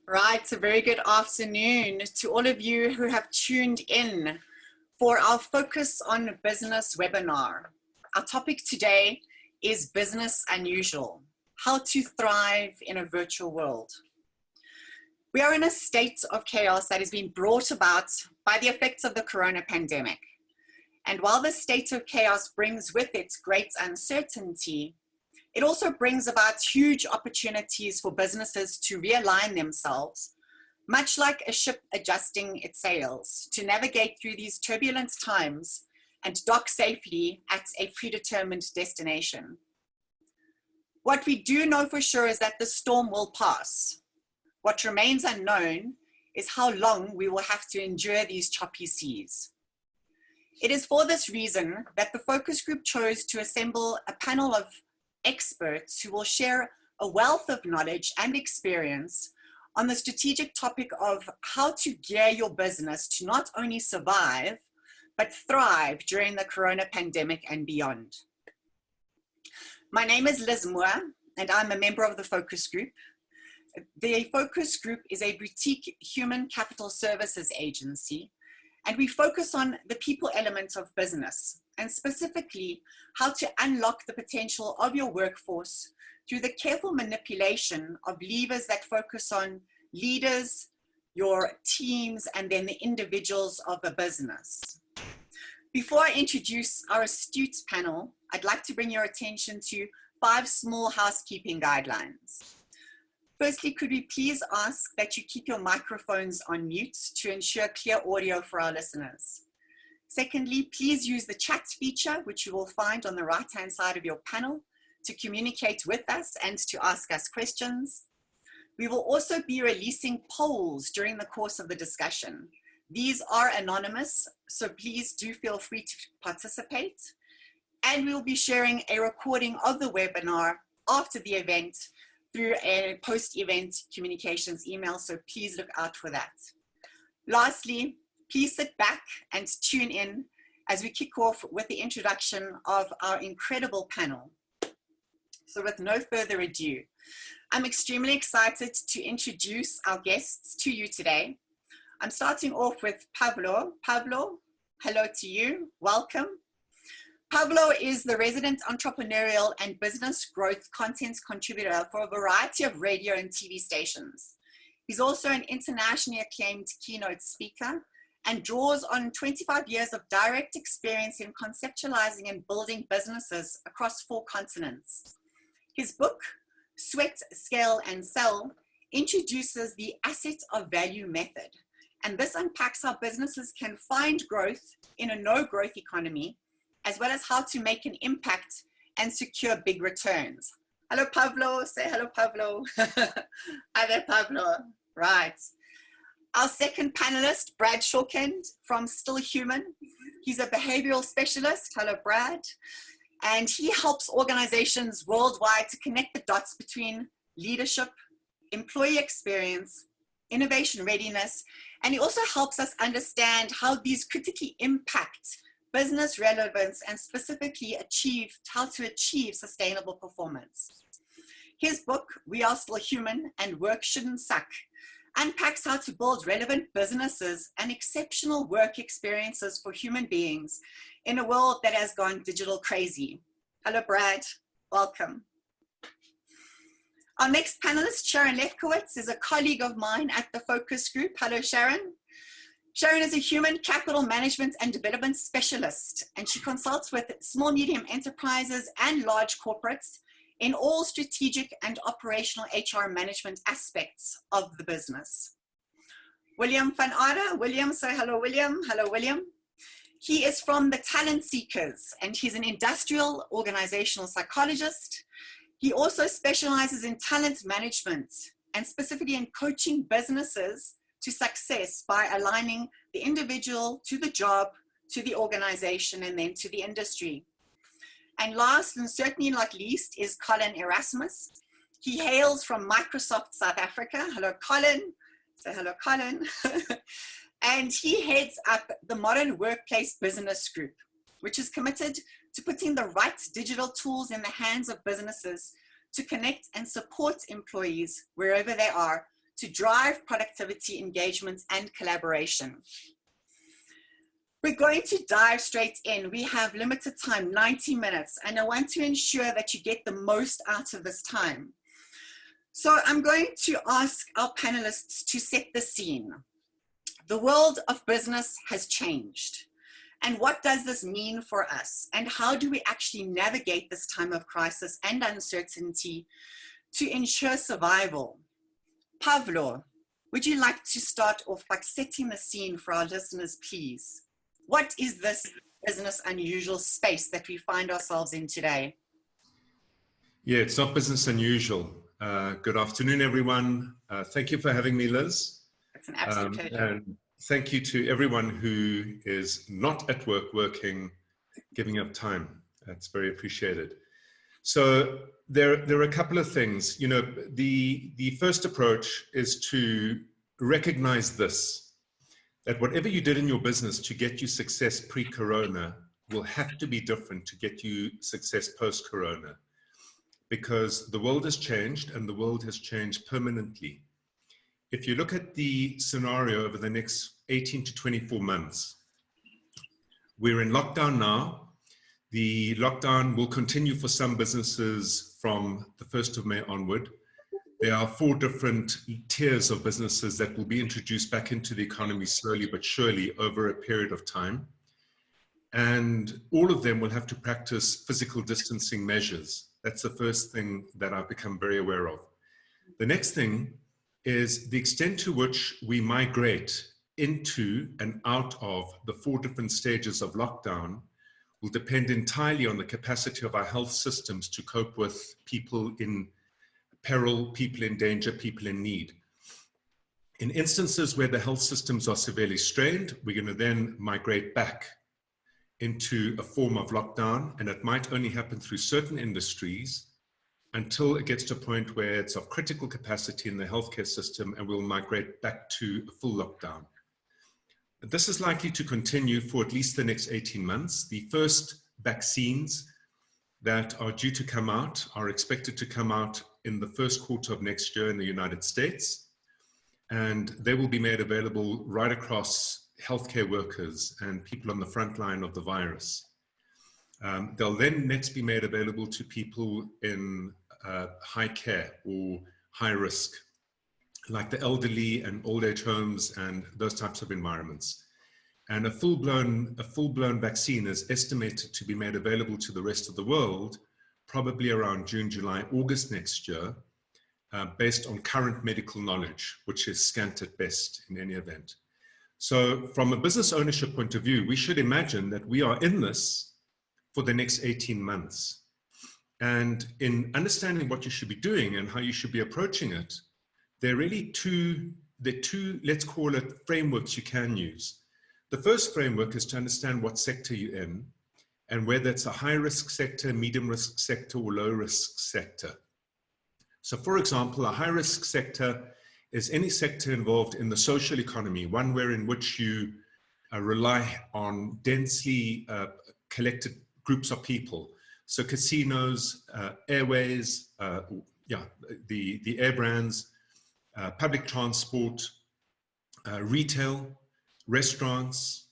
Right, a very good afternoon to all of you who have tuned in for our Focus on Business webinar. Our topic today is Business Unusual, how to thrive in a virtual world. We are in a state of chaos that has been brought about by the effects of the corona pandemic. And while this state of chaos brings with it great uncertainty, it also brings about huge opportunities for businesses to realign themselves, much like a ship adjusting its sails, to navigate through these turbulent times and dock safely at a predetermined destination. What we do know for sure is that the storm will pass. What remains unknown is how long we will have to endure these choppy seas. It is for this reason that the focus group chose to assemble a panel of experts who will share a wealth of knowledge and experience on the strategic topic of how to gear your business to not only survive, but thrive during the corona pandemic and beyond. My name is Liz Moore, and I'm a member of the focus group. The focus group is a boutique human capital services agency, and we focus on the people element of business, and specifically how to unlock the potential of your workforce through the careful manipulation of levers that focus on leaders, your teams, and then the individuals of a business. Before I introduce our astute panel, I'd like to bring your attention to 5 small housekeeping guidelines. Firstly, could we please ask that you keep your microphones on mute to ensure clear audio for our listeners? Secondly, please use the chat feature, which you will find on the right-hand side of your panel, to communicate with us and to ask us questions. We will also be releasing polls during the course of the discussion. These are anonymous, so please do feel free to participate. And we will be sharing a recording of the webinar after the event through a post-event communications email, so please look out for that. Lastly, please sit back and tune in as we kick off with the introduction of our incredible panel. So with no further ado, I'm extremely excited to introduce our guests to you today. I'm starting off with Pavlo. Pavlo, hello to you, welcome. Pavlo is the resident entrepreneurial and business growth content contributor for a variety of radio and TV stations. He's also an internationally acclaimed keynote speaker and draws on 25 years of direct experience in conceptualizing and building businesses across 4 continents. His book, Sweat, Scale, and Sell, introduces the asset of value method. And this unpacks how businesses can find growth in a no-growth economy, as well as how to make an impact and secure big returns. Hello, Pavlo. Say hello, Pavlo. Hi there, Pavlo. Right. Our second panelist, Brad Shawkend from Still Human. He's a behavioral specialist. Hello, Brad. And he helps organizations worldwide to connect the dots between leadership, employee experience, innovation readiness, and he also helps us understand how these critically impact business relevance and specifically how to achieve sustainable performance. His book, We Are Still Human and Work Shouldn't Suck, unpacks how to build relevant businesses and exceptional work experiences for human beings in a world that has gone digital crazy. Hello, Brad. Welcome. Our next panelist, Sharon Lefkowitz, is a colleague of mine at the focus group. Hello, Sharon. Sharon is a human capital management and development specialist, and she consults with small, medium enterprises and large corporates in all strategic and operational HR management aspects of the business. William van Aarde. William, say hello, William. Hello, William. He is from the Talent Seekers, and he's an industrial organizational psychologist. He also specializes in talent management and specifically in coaching businesses to success by aligning the individual to the job, to the organization, and then to the industry. And last and certainly not least is Colin Erasmus. He hails from Microsoft South Africa. Hello, Colin. Say hello, Colin. And he heads up the Modern Workplace Business Group, which is committed to putting the right digital tools in the hands of businesses to connect and support employees wherever they are to drive productivity, engagement, and collaboration. We're going to dive straight in. We have limited time, 90 minutes, and I want to ensure that you get the most out of this time. So I'm going to ask our panelists to set the scene. The world of business has changed. And what does this mean for us? And how do we actually navigate this time of crisis and uncertainty to ensure survival? Pavlo, would you like to start off by setting the scene for our listeners, please? What is this business unusual space that we find ourselves in today? Yeah, it's not business unusual. Good afternoon, everyone. Thank you for having me, Liz. It's an absolute pleasure. And thank you to everyone who is not at work working, giving up time. That's very appreciated. So there are a couple of things. You know, the first approach is to recognize this, that whatever you did in your business to get you success pre-corona will have to be different to get you success post-corona, because the world has changed, and the world has changed permanently. If you look at the scenario over the next 18 to 24 months, we're in lockdown now. The lockdown will continue for some businesses from the 1st of May onward. There are 4 different tiers of businesses that will be introduced back into the economy slowly but surely over a period of time. And all of them will have to practice physical distancing measures. That's the first thing that I've become very aware of. The next thing is the extent to which we migrate into and out of the 4 different stages of lockdown will depend entirely on the capacity of our health systems to cope with people in peril, people in danger, people in need. In instances where the health systems are severely strained, we're going to then migrate back into a form of lockdown, and it might only happen through certain industries until it gets to a point where it's of critical capacity in the healthcare system, and we'll migrate back to a full lockdown. But this is likely to continue for at least the next 18 months. The first vaccines that are due to come out are expected to come out in the first quarter of next year in the United States, and they will be made available right across healthcare workers and people on the front line of the virus. They'll then next be made available to people in high care or high risk, like the elderly and old age homes and those types of environments. And a full-blown vaccine is estimated to be made available to the rest of the world probably around June, July, August next year, based on current medical knowledge, which is scant at best in any event. So from a business ownership point of view, we should imagine that we are in this for the next 18 months. And in understanding what you should be doing and how you should be approaching it, there are really two, let's call it, frameworks you can use. The first framework is to understand what sector you're in, and whether it's a high-risk sector, medium-risk sector, or low-risk sector. So for example, a high-risk sector is any sector involved in the social economy, one where in which you rely on densely collected groups of people. So casinos, airways, the air brands, public transport, retail, restaurants,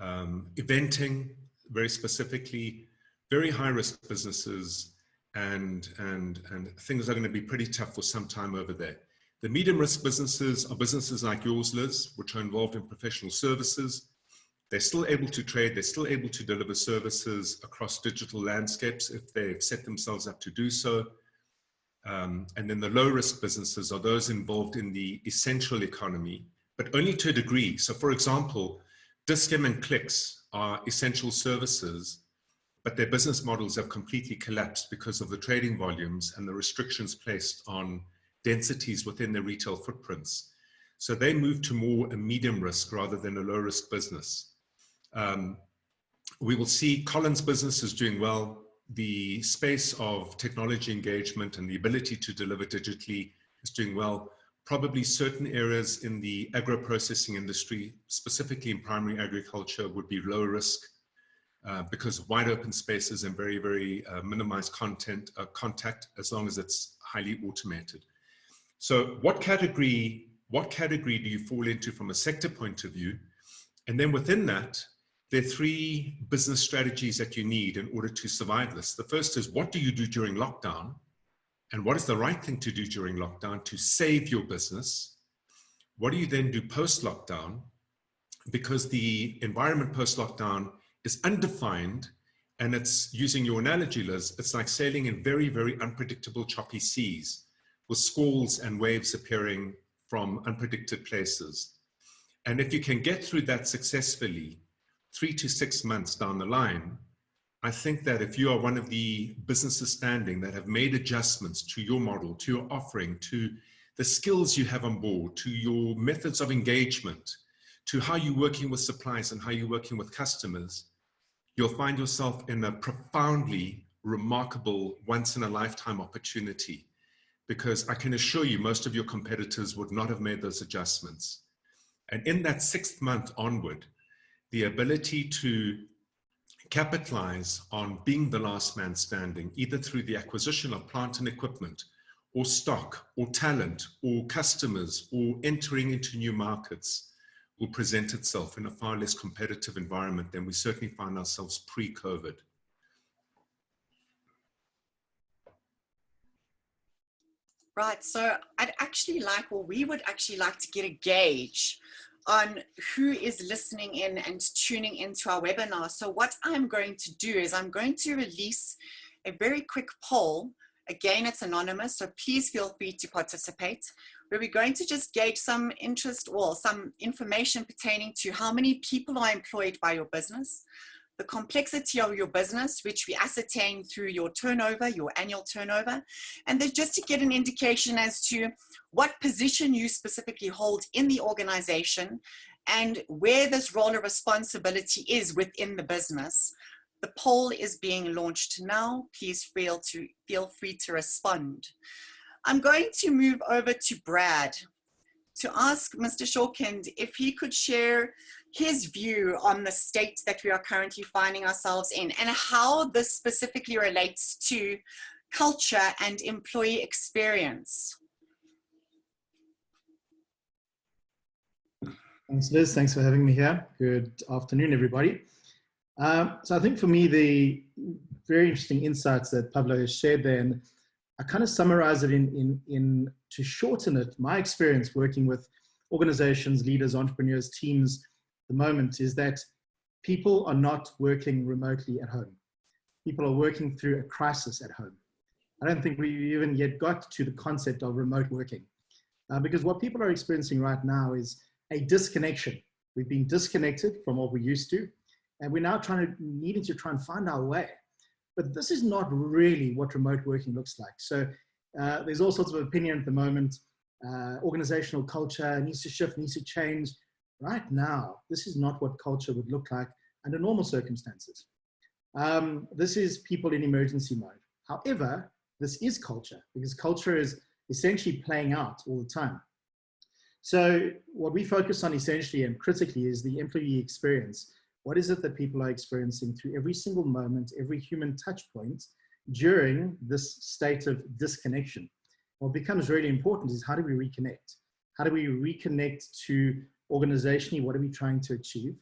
eventing, very specifically, very high-risk businesses, and things are going to be pretty tough for some time over there. The medium-risk businesses are businesses like yours, Liz, which are involved in professional services. They're still able to trade, they're still able to deliver services across digital landscapes if they've set themselves up to do so. And then the low-risk businesses are those involved in the essential economy, but only to a degree. So for example, Discom and Clicks are essential services, but their business models have completely collapsed because of the trading volumes and the restrictions placed on densities within their retail footprints. So they move to more a medium risk rather than a low risk business. We will see Collins business is doing well. The space of technology engagement and the ability to deliver digitally is doing well. Probably certain areas in the agro-processing industry, specifically in primary agriculture, would be low risk because of wide open spaces and very minimized contact as long as it's highly automated. So what category do you fall into from a sector point of view? And then within that, there are 3 business strategies that you need in order to survive this. The first is, what do you do during lockdown? And what is the right thing to do during lockdown to save your business? What do you then do post-lockdown? Because the environment post-lockdown is undefined, and it's, using your analogy, Liz, it's like sailing in very, very unpredictable, choppy seas with squalls and waves appearing from unpredicted places. And if you can get through that successfully 3 to 6 months down the line, I think that if you are one of the businesses standing that have made adjustments to your model, to your offering, to the skills you have on board, to your methods of engagement, to how you're working with suppliers and how you're working with customers, you'll find yourself in a profoundly remarkable, once-in-a-lifetime opportunity, because I can assure you most of your competitors would not have made those adjustments. And in that 6th month onward, the ability to capitalize on being the last man standing, either through the acquisition of plant and equipment, or stock, or talent, or customers, or entering into new markets, will present itself in a far less competitive environment than we certainly find ourselves pre-COVID. Right, so I'd actually like, or we would actually like to get a gauge on who is listening in and tuning into our webinar. So what I'm going to do is I'm going to release a very quick poll. Again, it's anonymous, so please feel free to participate, where we're going to just gauge some interest or some information pertaining to how many people are employed by your business, the complexity of your business, which we ascertain through your turnover, your annual turnover, and then just to get an indication as to what position you specifically hold in the organization and where this role of responsibility is within the business. The poll is being launched now. Please feel free to respond. I'm going to move over to Brad to ask Mr. Shawkind if he could share his view on the state that we are currently finding ourselves in and how this specifically relates to culture and employee experience. Thanks, Liz. Thanks for having me here. Good afternoon, everybody. So I think for me, the very interesting insights that Pablo has shared there, and I kind of summarize it in to shorten it, my experience working with organizations, leaders, entrepreneurs, teams at the moment is that people are not working remotely at home. People are working through a crisis at home. I don't think we've even yet got to the concept of remote working because what people are experiencing right now is a disconnection. We've been disconnected from what we used to, and we're now needing to try and find our way. But this is not really what remote working looks like. So there's all sorts of opinion at the moment. Organizational culture needs to shift, needs to change. Right now, this is not what culture would look like under normal circumstances. This is people in emergency mode. However, this is culture because culture is essentially playing out all the time. So what we focus on essentially and critically is the employee experience. What is it that people are experiencing through every single moment, every human touch point during this state of disconnection? What becomes really important is how do we reconnect? How do we reconnect to organizationally? What are we trying to achieve?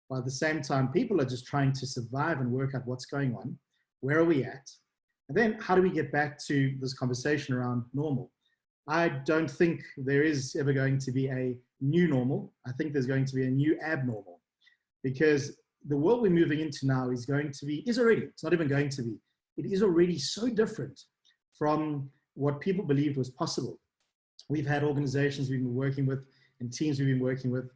While at the same time, people are just trying to survive and work out what's going on. Where are we at? And then how do we get back to this conversation around normal? I don't think there is ever going to be a new normal. I think there's going to be a new abnormal. Because the world we're moving into now is not even going to be, it is already so different from what people believed was possible. We've had organizations we've been working with and teams we've been working with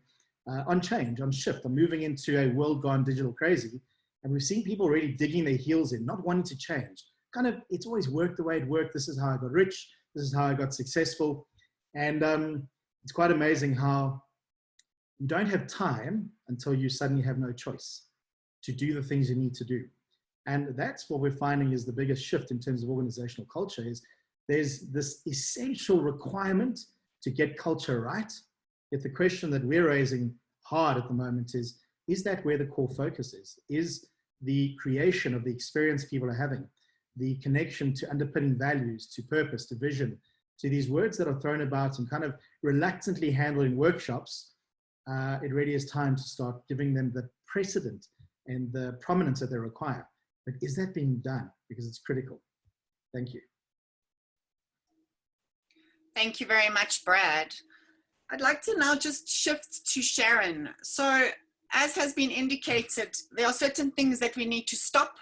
on change, on shift, on moving into a world gone digital crazy. And we've seen people really digging their heels in, not wanting to change. It's always worked the way it worked. This is how I got rich. This is how I got successful. And it's quite amazing how you don't have time until you suddenly have no choice to do the things you need to do. And that's what we're finding is the biggest shift in terms of organizational culture is there's this essential requirement to get culture right. Yet the question that we're raising hard at the moment is that where the core focus is? Is the creation of the experience people are having, the connection to underpinning values, to purpose, to vision, to these words that are thrown about and kind of reluctantly handled in workshops, it really is time to start giving them the precedent and the prominence that they require. But is that being done? Because it's critical. Thank you. Thank you very much, Brad. I'd like to now just shift to Sharon. So, as has been indicated, there are certain things that we need to stop.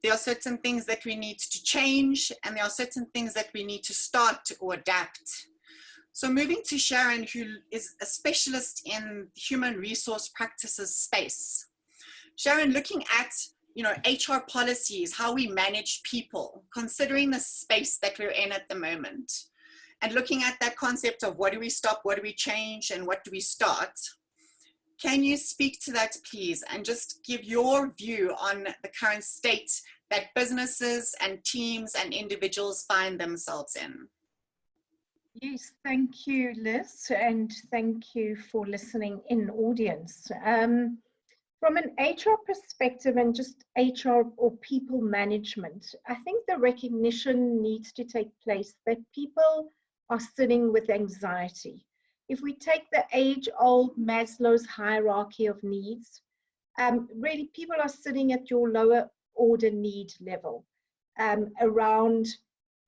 There are certain things that we need to change, and there are certain things that we need to start or adapt. So moving to Sharon, who is a specialist in human resource practices space. Sharon, looking at HR policies, how we manage people, considering the space that we're in at the moment, and looking at that concept of what do we stop, what do we change, and what do we start? Can you speak to that, please, and just give your view on the current state that businesses and teams and individuals find themselves in? Yes, thank you, Liz, and thank you for listening in, audience. From an HR perspective and just HR or people management, I think the recognition needs to take place that people are sitting with anxiety. If we take the age-old Maslow's hierarchy of needs, really people are sitting at your lower order need level around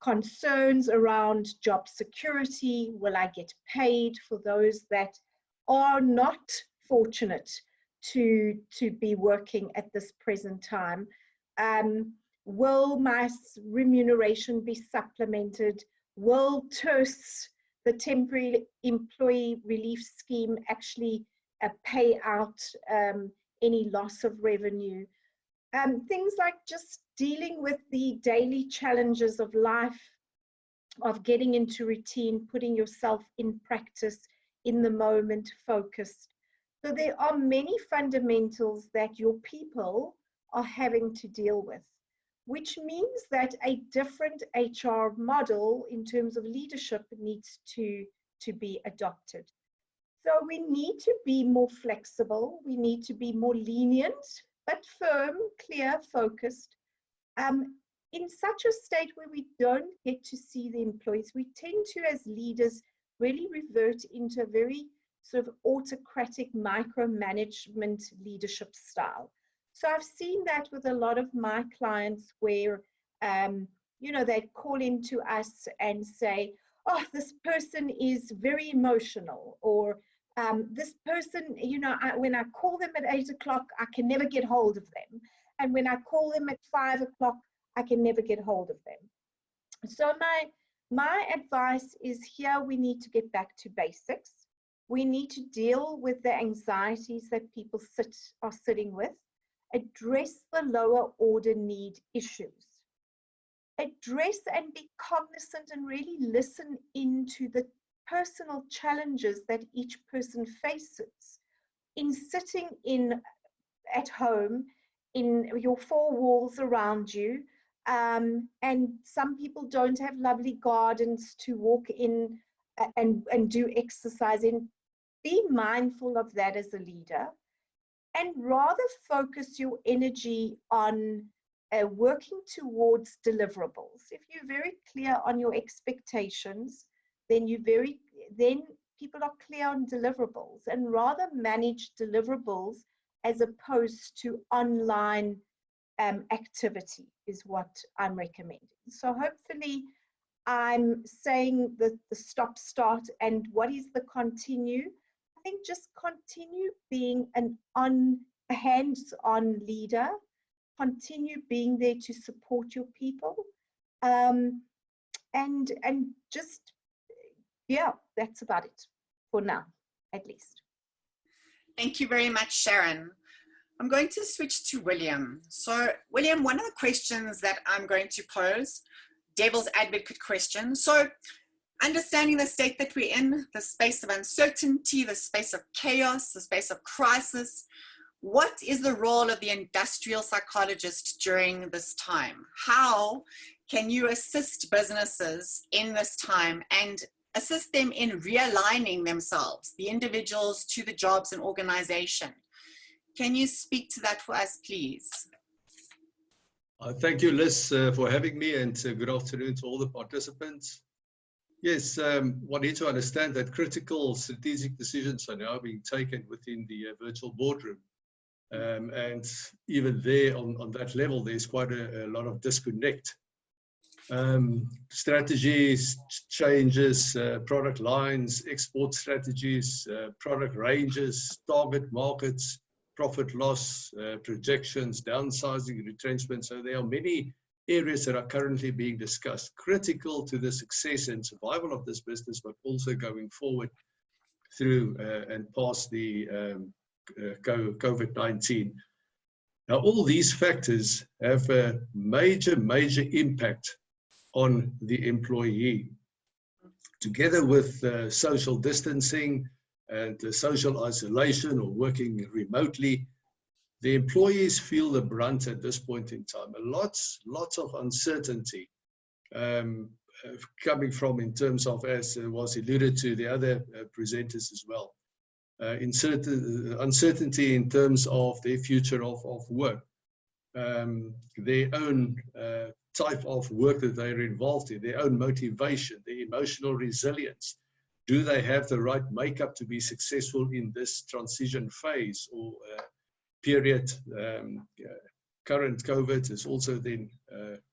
concerns around job security. Will I get paid? For those that are not fortunate to be working at this present time, will my remuneration be supplemented? Will TERS, the temporary employee relief scheme, actually pay out any loss of revenue? Things like just dealing with the daily challenges of life, of getting into routine, putting yourself in practice, in the moment, focused. So there are many fundamentals that your people are having to deal with, which means that a different HR model in terms of leadership needs to be adopted. So we need to be more flexible, we need to be more lenient, but firm, clear, focused. In such a state where we don't get to see the employees, we tend to, as leaders, really revert into a very sort of autocratic micromanagement leadership style. So I've seen that with a lot of my clients where, they call into us and say, oh, this person is very emotional, or this person, when I call them at 8 o'clock, I can never get hold of them. And when I call them at 5 o'clock, I can never get hold of them. So my advice is here, we need to get back to basics. We need to deal with the anxieties that people are sitting with, address the lower order need issues, address and be cognizant and really listen into the personal challenges that each person faces in sitting at home in your four walls around you. And some people don't have lovely gardens to walk in and do exercise in. Be mindful of that as a leader, and rather focus your energy on working towards deliverables. If you're very clear on your expectations, then people are clear on deliverables, and rather manage deliverables as opposed to online activity is what I'm recommending. So hopefully I'm saying the stop, start, and what is the continue. I think just continue being a hands-on leader, continue being there to support your people, and just, yeah, that's about it for now, at least. Thank you very much, Sharon. I'm going to switch to William. So William, one of the questions that I'm going to pose, devil's advocate question. So understanding the state that we're in, the space of uncertainty, the space of chaos, the space of crisis, what is the role of the industrial psychologist during this time? How can you assist businesses in this time and assist them in realigning themselves, the individuals to the jobs and organization? Can you speak to that for us, please? Thank you, Liz, for having me, and good afternoon to all the participants. Yes, one needs to understand that critical strategic decisions are now being taken within the virtual boardroom. And even there, on that level, there's quite a lot of disconnect. Strategies, changes, product lines, export strategies, product ranges, target markets, profit loss, projections, downsizing, retrenchment. So there are many areas that are currently being discussed, critical to the success and survival of this business, but also going forward through and past the COVID-19. Now, all these factors have a major impact on the employee. Together with social distancing and social isolation or working remotely, the employees feel the brunt at this point in time. Lots of uncertainty coming from, in terms of, as was alluded to the other presenters as well, uncertainty in terms of their future of work, their own type of work that they're involved in, their own motivation, their emotional resilience. Do they have the right makeup to be successful in this transition phase or period? Current COVID is also then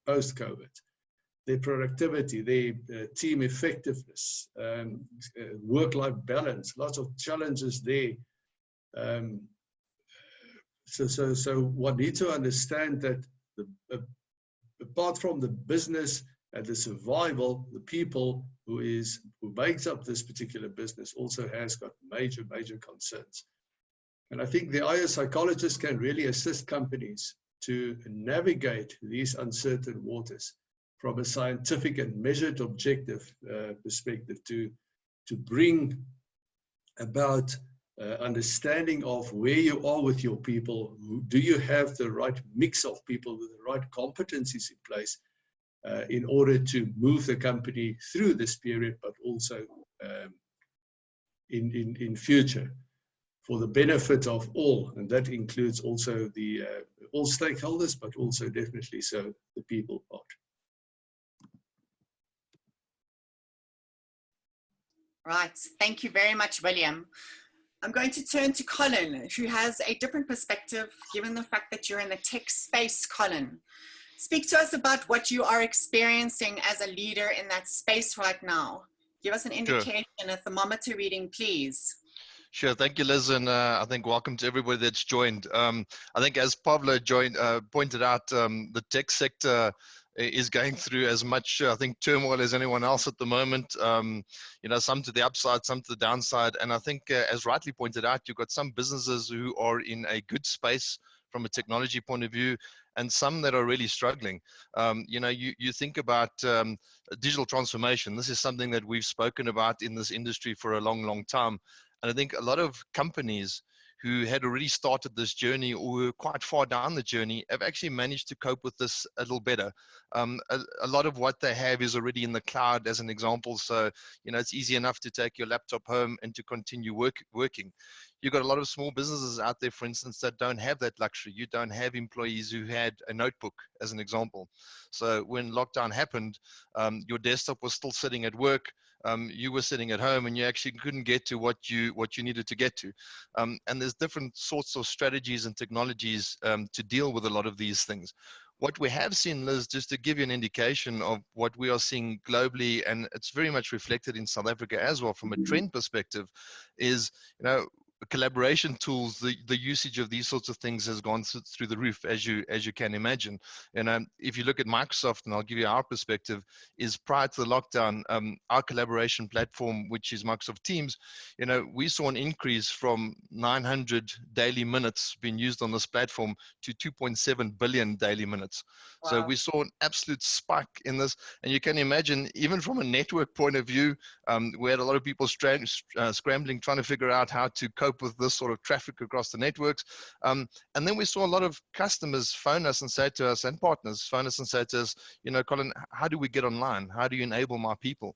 post-COVID. Their productivity, their team effectiveness, work-life balance, lots of challenges there. So one needs to understand that apart from the business and the survival, the people who makes up this particular business also has got major concerns. And I think the IO psychologists can really assist companies to navigate these uncertain waters from a scientific and measured objective perspective to bring about understanding of where you are with your people. Do you have the right mix of people with the right competencies in place in order to move the company through this period, but also in future for the benefit of all, and that includes also the all stakeholders, but also definitely so the people part. Right, thank you very much, William. I'm going to turn to Colin, who has a different perspective, given the fact that you're in the tech space. Colin, speak to us about what you are experiencing as a leader in that space right now. Give us an indication, a thermometer reading, please. Sure, thank you, Liz, and I think welcome to everybody that's joined. I think as Pavlo pointed out, the tech sector is going through as much, I think, turmoil as anyone else at the moment. You know, some to the upside, some to the downside. And I think, as rightly pointed out, you've got some businesses who are in a good space from a technology point of view, and some that are really struggling. You know, you think about digital transformation. This is something that we've spoken about in this industry for a long time. And I think a lot of companies who had already started this journey or were quite far down the journey have actually managed to cope with this a little better. A lot of what they have is already in the cloud, as an example. So, you know, it's easy enough to take your laptop home and to continue working. You've got a lot of small businesses out there, for instance, that don't have that luxury. You don't have employees who had a notebook, as an example. So when lockdown happened, your desktop was still sitting at work. You were sitting at home and you actually couldn't get to what you needed to get to. And there's different sorts of strategies and technologies to deal with a lot of these things. What we have seen, Liz, just to give you an indication of what we are seeing globally, and it's very much reflected in South Africa as well from a trend perspective, is, you know, collaboration tools, the usage of these sorts of things has gone through the roof, as you can imagine. And if you look at Microsoft, and I'll give you our perspective, is prior to the lockdown, our collaboration platform, which is Microsoft Teams, you know, we saw an increase from 900 daily minutes being used on this platform to 2.7 billion daily minutes. Wow. So we saw an absolute spike in this, and you can imagine, even from a network point of view, we had a lot of people scrambling, trying to figure out how to cope with this sort of traffic across the networks. And then we saw a lot of customers phone us and say to us, and partners phone us and say to us, you know, Colin, how do we get online? How do you enable my people?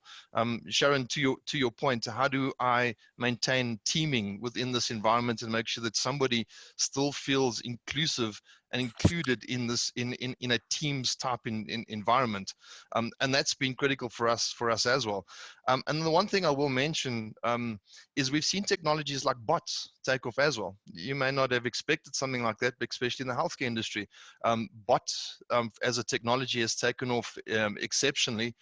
Sharon, to your point, how do I maintain teaming within this environment and make sure that somebody still feels inclusive and included in this in a Teams type environment, and that's been critical for us as well. And the one thing I will mention is we've seen technologies like bots take off as well. You may not have expected something like that, but especially in the healthcare industry, bots as a technology has taken off exceptionally,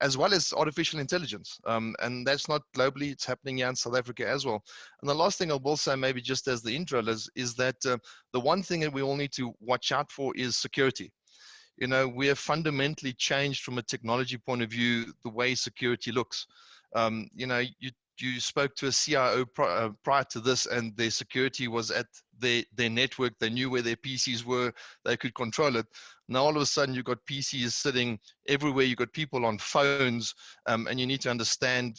as well as artificial intelligence, and that's not globally, it's happening here in South Africa as well. And the last thing I will say, maybe just as the intro, is that the one thing that we all need to watch out for is security. You know, we have fundamentally changed from a technology point of view the way security looks. You know, you spoke to a CIO prior to this, and their security was at their network. They knew where their PCs were. They could control it. Now all of a sudden you've got PCs sitting everywhere. You've got people on phones, and you need to understand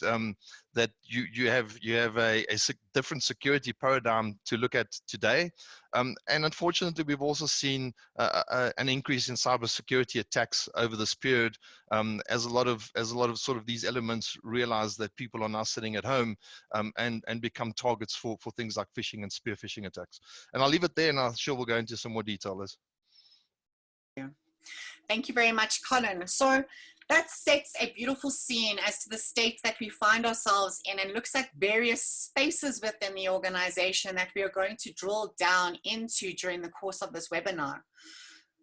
that you have a different security paradigm to look at today. And unfortunately, we've also seen an increase in cybersecurity attacks over this period, as a lot of sort of these elements realize that people are now sitting at home, and become targets for things like phishing and spear phishing attacks. And I'll leave it there, and I'm sure we'll go into some more detail, Liz. Thank you very much, Colin. So that sets a beautiful scene as to the state that we find ourselves in, and looks at various spaces within the organization that we are going to drill down into during the course of this webinar.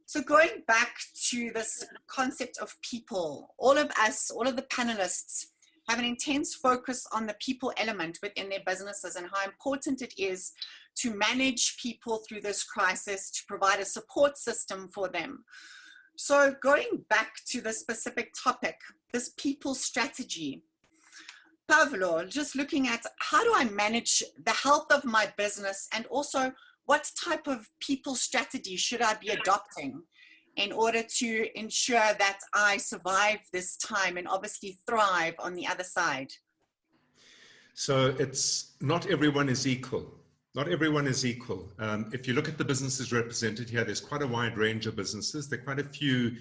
So going back to this concept of people, all of us, all of the panelists have an intense focus on the people element within their businesses and how important it is to manage people through this crisis, to provide a support system for them. So going back to the specific topic, this people strategy, Pavlo, just looking at how do I manage the health of my business, and also what type of people strategy should I be adopting in order to ensure that I survive this time and obviously thrive on the other side? So it's not everyone is equal. Not everyone is equal. If you look at the businesses represented here, there's quite a wide range of businesses. There are quite a few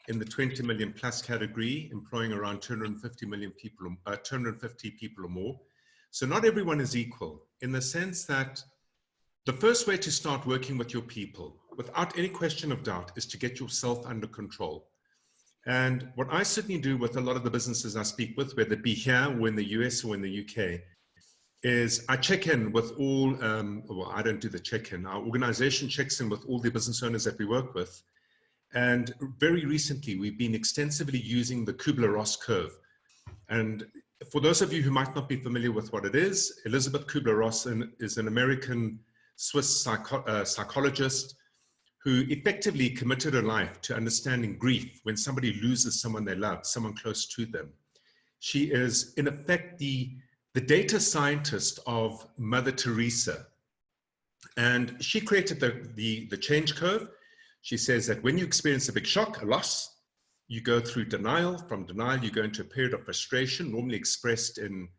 in the 20 million plus category, employing around 250 people or more. So not everyone is equal, in the sense that the first way to start working with your people, without any question of doubt, is to get yourself under control. And what I certainly do with a lot of the businesses I speak with, whether it be here or in the US or in the UK, is I check in with all, well, I don't do the check-in. Our organization checks in with all the business owners that we work with. And very recently, we've been extensively using the Kubler-Ross curve. And for those of you who might not be familiar with what it is, Elizabeth Kubler-Ross is an American-Swiss psychologist who effectively committed her life to understanding grief when somebody loses someone they love, someone close to them. She is, in effect, the data scientist of Mother Teresa. And she created the change curve. She says that when you experience a big shock, a loss, you go through denial. From denial, you go into a period of frustration, normally expressed in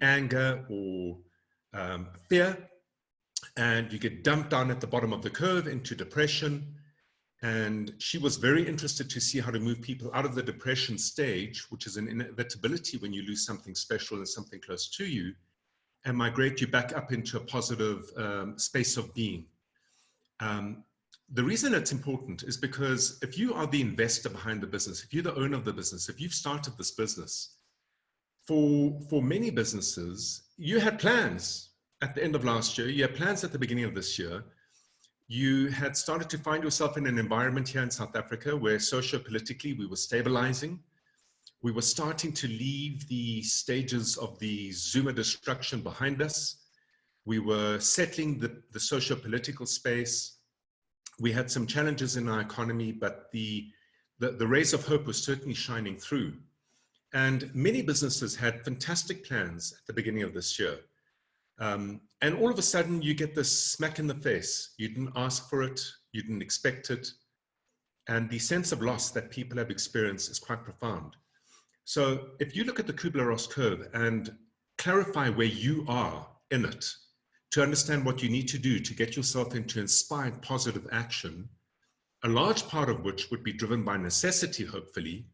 anger or fear. And you get dumped down at the bottom of the curve into depression. And she was very interested to see how to move people out of the depression stage, which is an inevitability when you lose something special and something close to you, and migrate you back up into a positive space of being. The reason it's important is because if you are the investor behind the business, if you're the owner of the business, if you've started this business, for many businesses, you had plans at the end of last year, you had plans at the beginning of this year. You had started to find yourself in an environment here in South Africa where socio-politically we were stabilizing. We were starting to leave the stages of the Zuma destruction behind us. We were settling the socio-political space. We had some challenges in our economy, but the rays of hope was certainly shining through. And many businesses had fantastic plans at the beginning of this year. And all of a sudden you get this smack in the face. You didn't ask for it, you didn't expect it. And the sense of loss that people have experienced is quite profound. So if you look at the Kubler-Ross curve and clarify where you are in it, to understand what you need to do to get yourself into inspired positive action, a large part of which would be driven by necessity, hopefully,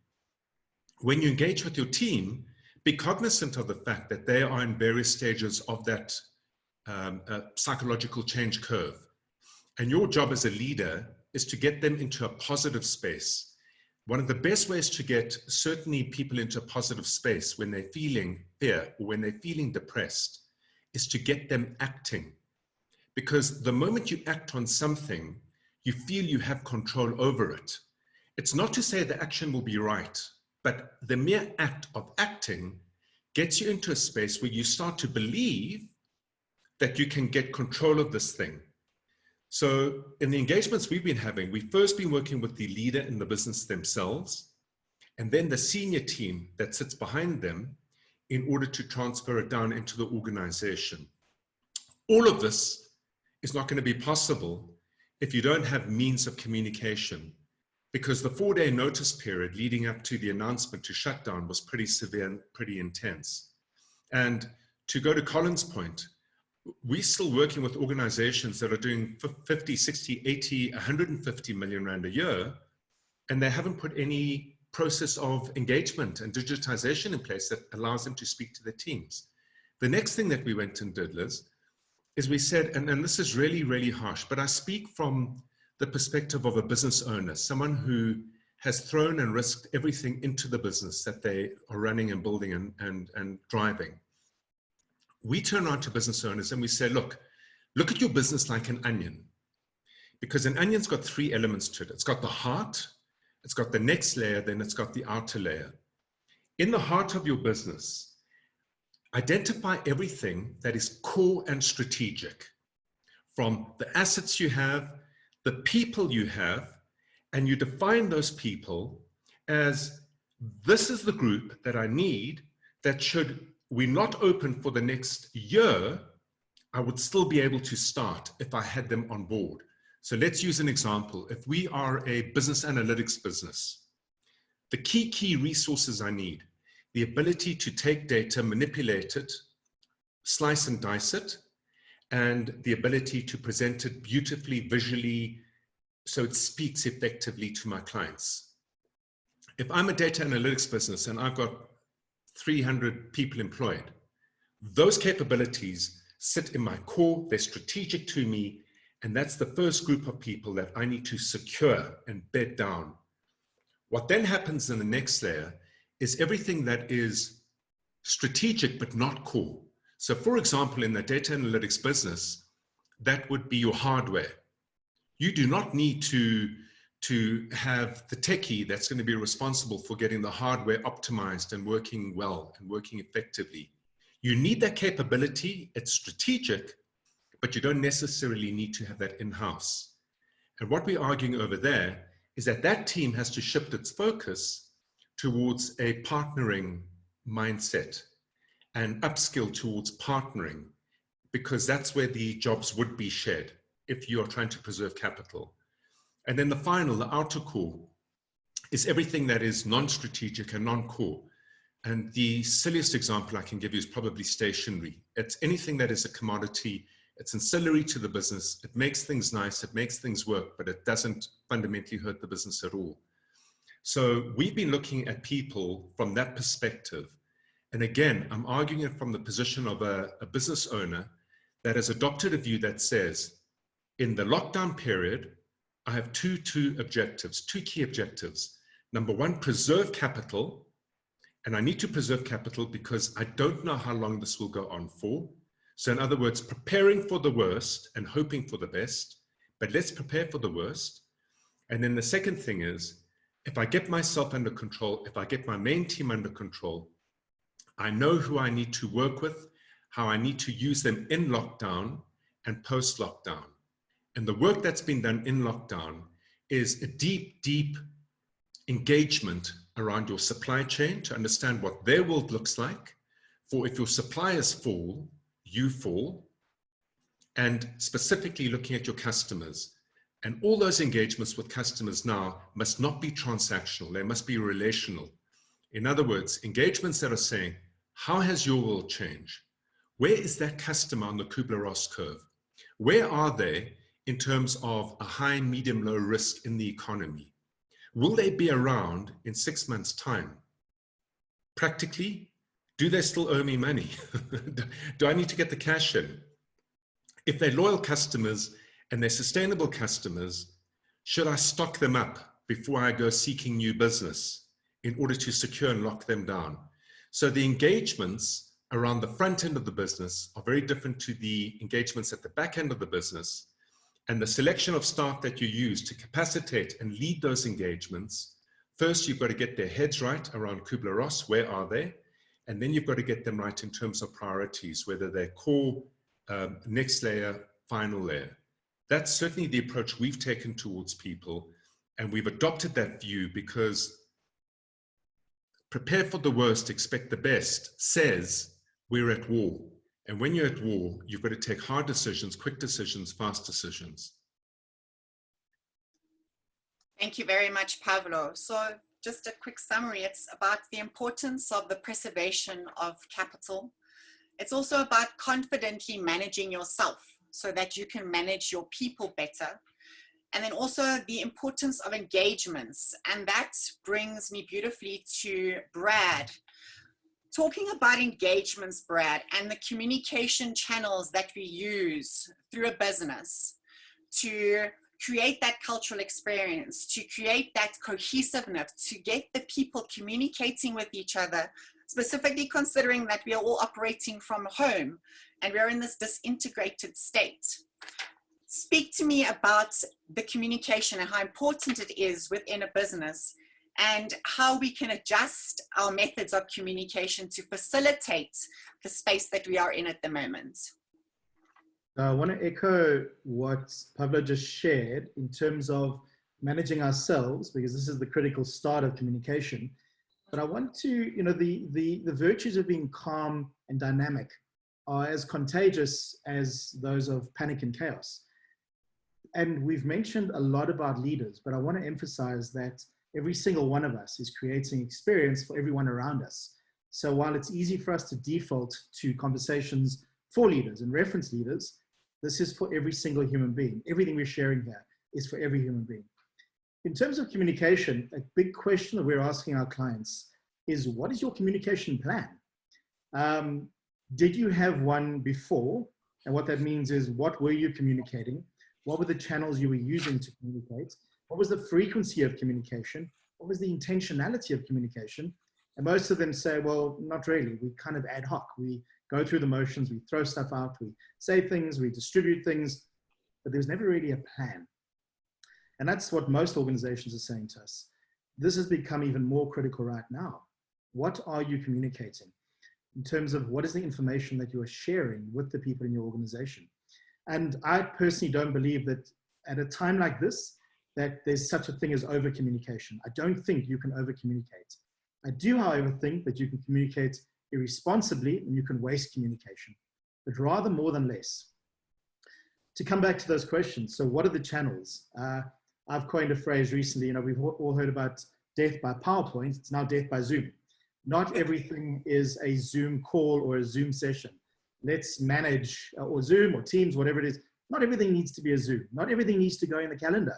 when you engage with your team, be cognizant of the fact that they are in various stages of that psychological change curve. And your job as a leader is to get them into a positive space. One of the best ways to get certainly people into a positive space when they're feeling fear or when they're feeling depressed is to get them acting. Because the moment you act on something, you feel you have control over it. It's not to say the action will be right, but the mere act of acting gets you into a space where you start to believe that you can get control of this thing. So in the engagements we've been having, we've first been working with the leader in the business themselves, and then the senior team that sits behind them in order to transfer it down into the organization. All of this is not going to be possible if you don't have means of communication, because the 4-day notice period leading up to the announcement to shut down was pretty severe and pretty intense. And to go to Colin's point, we're still working with organizations that are doing 50, 60, 80, 150 million rand a year, and they haven't put any process of engagement and digitization in place that allows them to speak to their teams. The next thing that we went and did, Liz, is we said, and this is really, really harsh, but I speak from the perspective of a business owner, someone who has thrown and risked everything into the business that they are running and building and driving. We turn around to business owners and we say, look at your business like an onion, because an onion's got 3 elements to it. It's got the heart, it's got the next layer, then it's got the outer layer. In the heart of your business, identify everything that is core and strategic, from the assets you have, the people you have, and you define those people as, this is the group that I need that should we not open for the next year, I would still be able to start if I had them on board. So let's use an example. If we are a business analytics business, the key resources I need, the ability to take data, manipulate it, slice and dice it, and the ability to present it beautifully, visually, so it speaks effectively to my clients. If I'm a data analytics business and I've got 300 people employed, those capabilities sit in my core, they're strategic to me, and that's the first group of people that I need to secure and bed down. What then happens in the next layer is everything that is strategic but not core. So for example, in the data analytics business, that would be your hardware. You do not need to have the techie that's going to be responsible for getting the hardware optimized and working well and working effectively. You need that capability. It's strategic, but you don't necessarily need to have that in-house. And what we're arguing over there is that that team has to shift its focus towards a partnering mindset and upskill towards partnering, because that's where the jobs would be shared if you are trying to preserve capital. And then the final, the outer core, is everything that is non-strategic and non-core. And the silliest example I can give you is probably stationery. It's anything that is a commodity. It's ancillary to the business. It makes things nice. It makes things work, but it doesn't fundamentally hurt the business at all. So we've been looking at people from that perspective. And again, I'm arguing it from the position of a business owner that has adopted a view that says, in the lockdown period, I have two key objectives. Number one, preserve capital. And I need to preserve capital because I don't know how long this will go on for. So in other words, preparing for the worst and hoping for the best, but let's prepare for the worst. And then the second thing is, if I get myself under control, if I get my main team under control, I know who I need to work with, how I need to use them in lockdown and post-lockdown. And the work that's been done in lockdown is a deep engagement around your supply chain to understand what their world looks like. For if your suppliers fall, you fall. And specifically looking at your customers. And all those engagements with customers now must not be transactional. They must be relational. In other words, engagements that are saying, how has your world changed? Where is that customer on the Kubler-Ross curve? Where are they in terms of a high, medium, low risk in the economy? Will they be around in 6 months' time? Practically, do they still owe me money? Do I need to get the cash in? If they're loyal customers and they're sustainable customers, should I stock them up before I go seeking new business in order to secure and lock them down? So the engagements around the front end of the business are very different to the engagements at the back end of the business. And the selection of staff that you use to capacitate and lead those engagements, first you've got to get their heads right around Kubler-Ross, where are they? And then you've got to get them right in terms of priorities, whether they're core, next layer, final layer. That's certainly the approach we've taken towards people. And we've adopted that view because prepare for the worst, expect the best says we're at war. And when you're at war, you've got to take hard decisions, quick decisions, fast decisions. Thank you very much, Pavlo. So just a quick summary. It's about the importance of the preservation of capital. It's also about confidently managing yourself so that you can manage your people better. And then also the importance of engagements. And that brings me beautifully to Brad. Talking about engagements, Brad, and the communication channels that we use through a business to create that cultural experience, to create that cohesiveness, to get the people communicating with each other, specifically considering that we are all operating from home and we're in this disintegrated state. Speak to me about the communication and how important it is within a business and how we can adjust our methods of communication to facilitate the space that we are in at the moment. I want to echo what Pavlo just shared in terms of managing ourselves, because this is the critical start of communication. But I want to, the virtues of being calm and dynamic are as contagious as those of panic and chaos. And we've mentioned a lot about leaders, but I want to emphasize that every single one of us is creating experience for everyone around us. So while it's easy for us to default to conversations for leaders and reference leaders, this is for every single human being. Everything we're sharing here is for every human being. In terms of communication, a big question that we're asking our clients is, what is your communication plan? Did you have one before? And what that means is, what were you communicating? What were the channels you were using to communicate? What was the frequency of communication? What was the intentionality of communication? And most of them say, well, not really. We kind of ad hoc. We go through the motions, we throw stuff out, we say things, we distribute things, but there's never really a plan. And that's what most organizations are saying to us. This has become even more critical right now. What are you communicating in terms of what is the information that you are sharing with the people in your organization? And I personally don't believe that at a time like this, that there's such a thing as over-communication. I don't think you can over-communicate. I do, however, think that you can communicate irresponsibly and you can waste communication, but rather more than less. To come back to those questions, so what are the channels? I've coined a phrase recently, we've all heard about death by PowerPoint. It's now death by Zoom. Not everything is a Zoom call or a Zoom session. Let's manage, or Zoom or Teams, whatever it is. Not everything needs to be a Zoom. Not everything needs to go in the calendar.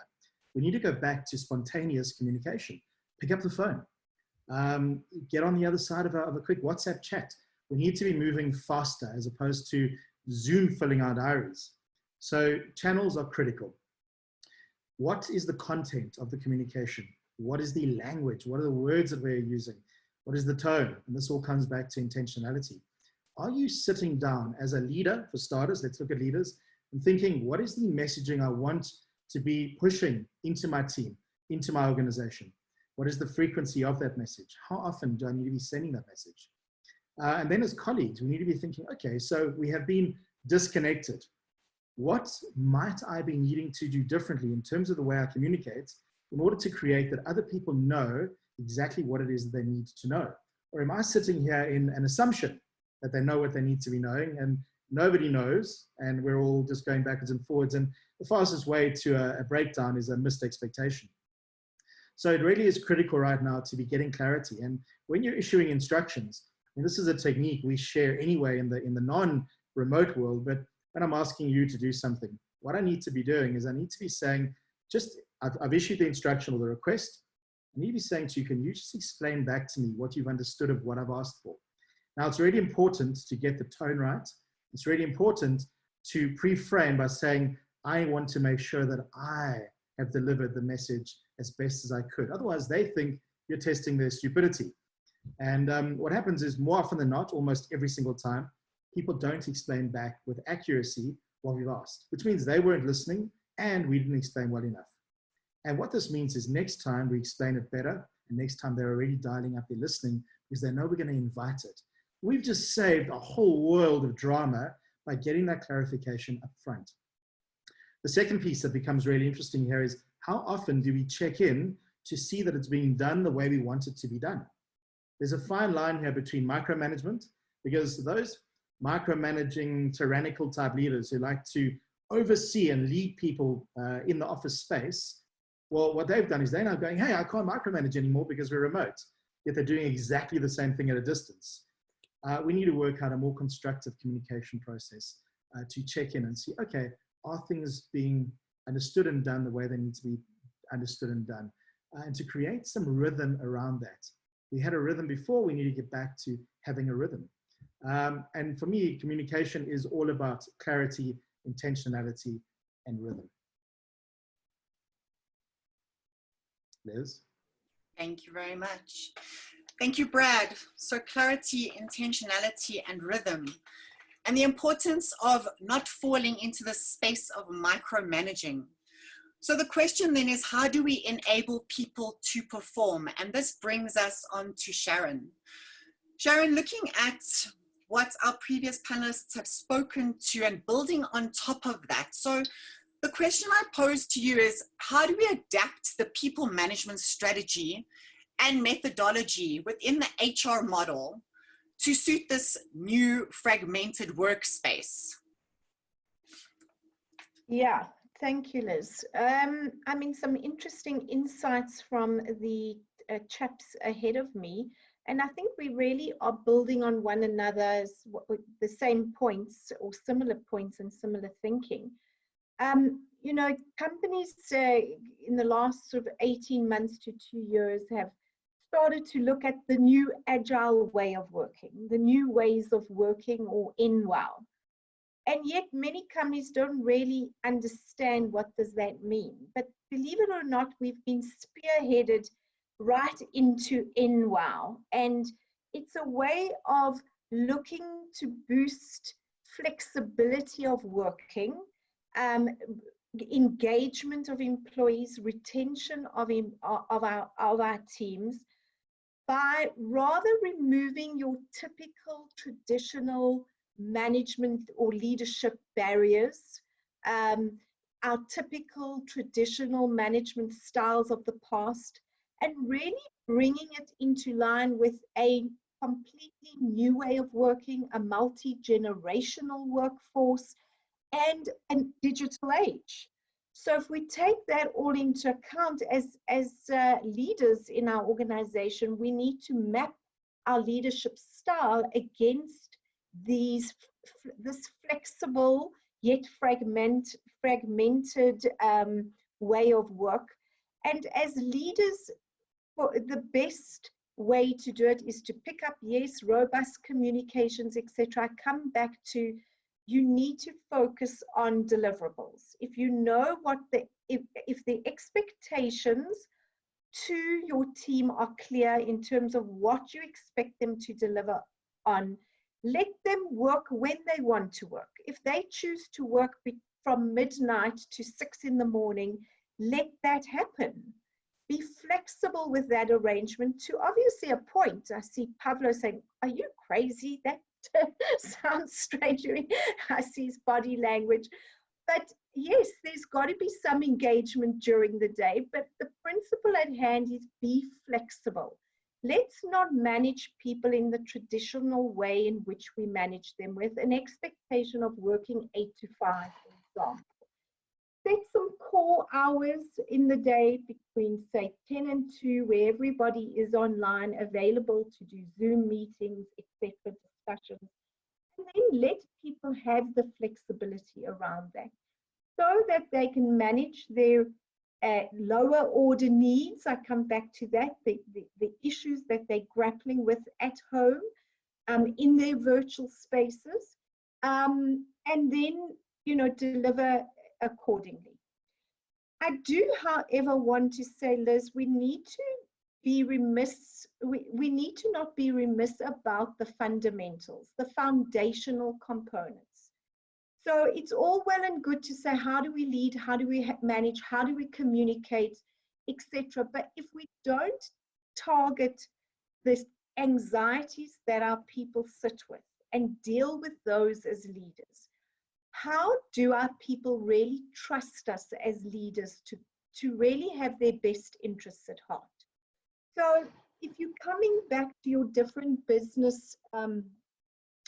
We need to go back to spontaneous communication. Pick up the phone. Get on the other side of a quick WhatsApp chat. We need to be moving faster as opposed to Zoom filling our diaries. So channels are critical. What is the content of the communication? What is the language? What are the words that we're using? What is the tone? And this all comes back to intentionality. Are you sitting down as a leader, for starters, let's look at leaders, and thinking, what is the messaging I want to be pushing into my team, into my organization? What is the frequency of that message? How often do I need to be sending that message? And then as colleagues, we need to be thinking, okay, so we have been disconnected. What might I be needing to do differently in terms of the way I communicate in order to create that other people know exactly what it is that they need to know? Or am I sitting here in an assumption that they know what they need to be knowing and nobody knows and we're all just going backwards and forwards? And the fastest way to a breakdown is a missed expectation. So it really is critical right now to be getting clarity. And when you're issuing instructions, and this is a technique we share anyway in the non-remote world, but when I'm asking you to do something, what I need to be doing is I need to be saying, I've issued the instruction or the request. I need to be saying to you, can you just explain back to me what you've understood of what I've asked for? Now, it's really important to get the tone right. It's really important to pre-frame by saying, I want to make sure that I have delivered the message as best as I could. Otherwise, they think you're testing their stupidity. And what happens is, more often than not, almost every single time, people don't explain back with accuracy what we've asked, which means they weren't listening and we didn't explain well enough. And what this means is next time we explain it better, and next time they're already dialing up their listening because they know we're going to invite it. We've just saved a whole world of drama by getting that clarification up front. The second piece that becomes really interesting here is, how often do we check in to see that it's being done the way we want it to be done? There's a fine line here between micromanagement, because those micromanaging tyrannical type leaders who like to oversee and lead people in the office space, well, what they've done is they're now going, hey, I can't micromanage anymore because we're remote. Yet they're doing exactly the same thing at a distance. We need to work out a more constructive communication process to check in and see, okay, are things being understood and done the way they need to be understood and done? And to create some rhythm around that. We had a rhythm before, we need to get back to having a rhythm. And for me, communication is all about clarity, intentionality, and rhythm. Liz? Thank you very much. Thank you, Brad. So clarity, intentionality, and rhythm, and the importance of not falling into the space of micromanaging. So the question then is, how do we enable people to perform? And this brings us on to Sharon. Sharon, looking at what our previous panelists have spoken to and building on top of that. So the question I pose to you is, how do we adapt the people management strategy and methodology within the HR model to suit this new fragmented workspace? Yeah, thank you, Liz. I mean, some interesting insights from the chaps ahead of me. And I think we really are building on one another's the same points or similar points and similar thinking. You know, companies in the last sort of 18 months to 2 years have started to look at the new agile way of working, the new ways of working, or NWOW. And yet many companies don't really understand what does that mean. But believe it or not, we've been spearheaded right into NWOW. And it's a way of looking to boost flexibility of working, engagement of employees, retention of our teams, by rather removing your typical traditional management or leadership barriers, our typical traditional management styles of the past, and really bringing it into line with a completely new way of working, a multi-generational workforce, and a digital age. So if we take that all into account as leaders in our organization, we need to map our leadership style against this flexible yet fragmented way of work. And as leaders, the best way to do it is to pick up, yes, robust communications, etc. I come back to, you need to focus on deliverables. If you know what if the expectations to your team are clear in terms of what you expect them to deliver on, let them work when they want to work. If they choose to work from midnight to 6 in the morning, let that happen. Be flexible with that arrangement to obviously a point. I see Pavlo saying, are you crazy? That sounds strange. I see his body language. But yes, there's got to be some engagement during the day, but the principle at hand is be flexible. Let's not manage people in the traditional way in which we manage them, with an expectation of working 8 to 5, for example. Set some core hours in the day between, say, 10 and 2, where everybody is online, available to do Zoom meetings, etc., discussions. And then let people have the flexibility around that, so that they can manage their lower order needs. I come back to that, the issues that they're grappling with at home, in their virtual spaces, and then, you know, deliver accordingly. I do, however, want to say, Liz, we need to be remiss, we need to not be remiss about the fundamentals, the foundational components. So it's all well and good to say, how do we lead, how do we manage, how do we communicate, etc. But if we don't target the anxieties that our people sit with and deal with those as leaders, how do our people really trust us as leaders to really have their best interests at heart? So if you're coming back to your different business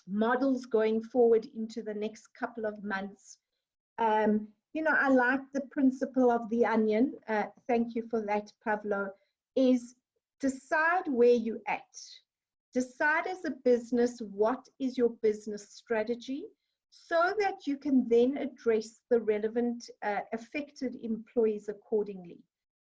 models going forward into the next couple of months, you know, I like the principle of the onion. Thank you for that, Pavlo. Is decide where you're at. Decide as a business what is your business strategy, so that you can then address the relevant affected employees accordingly.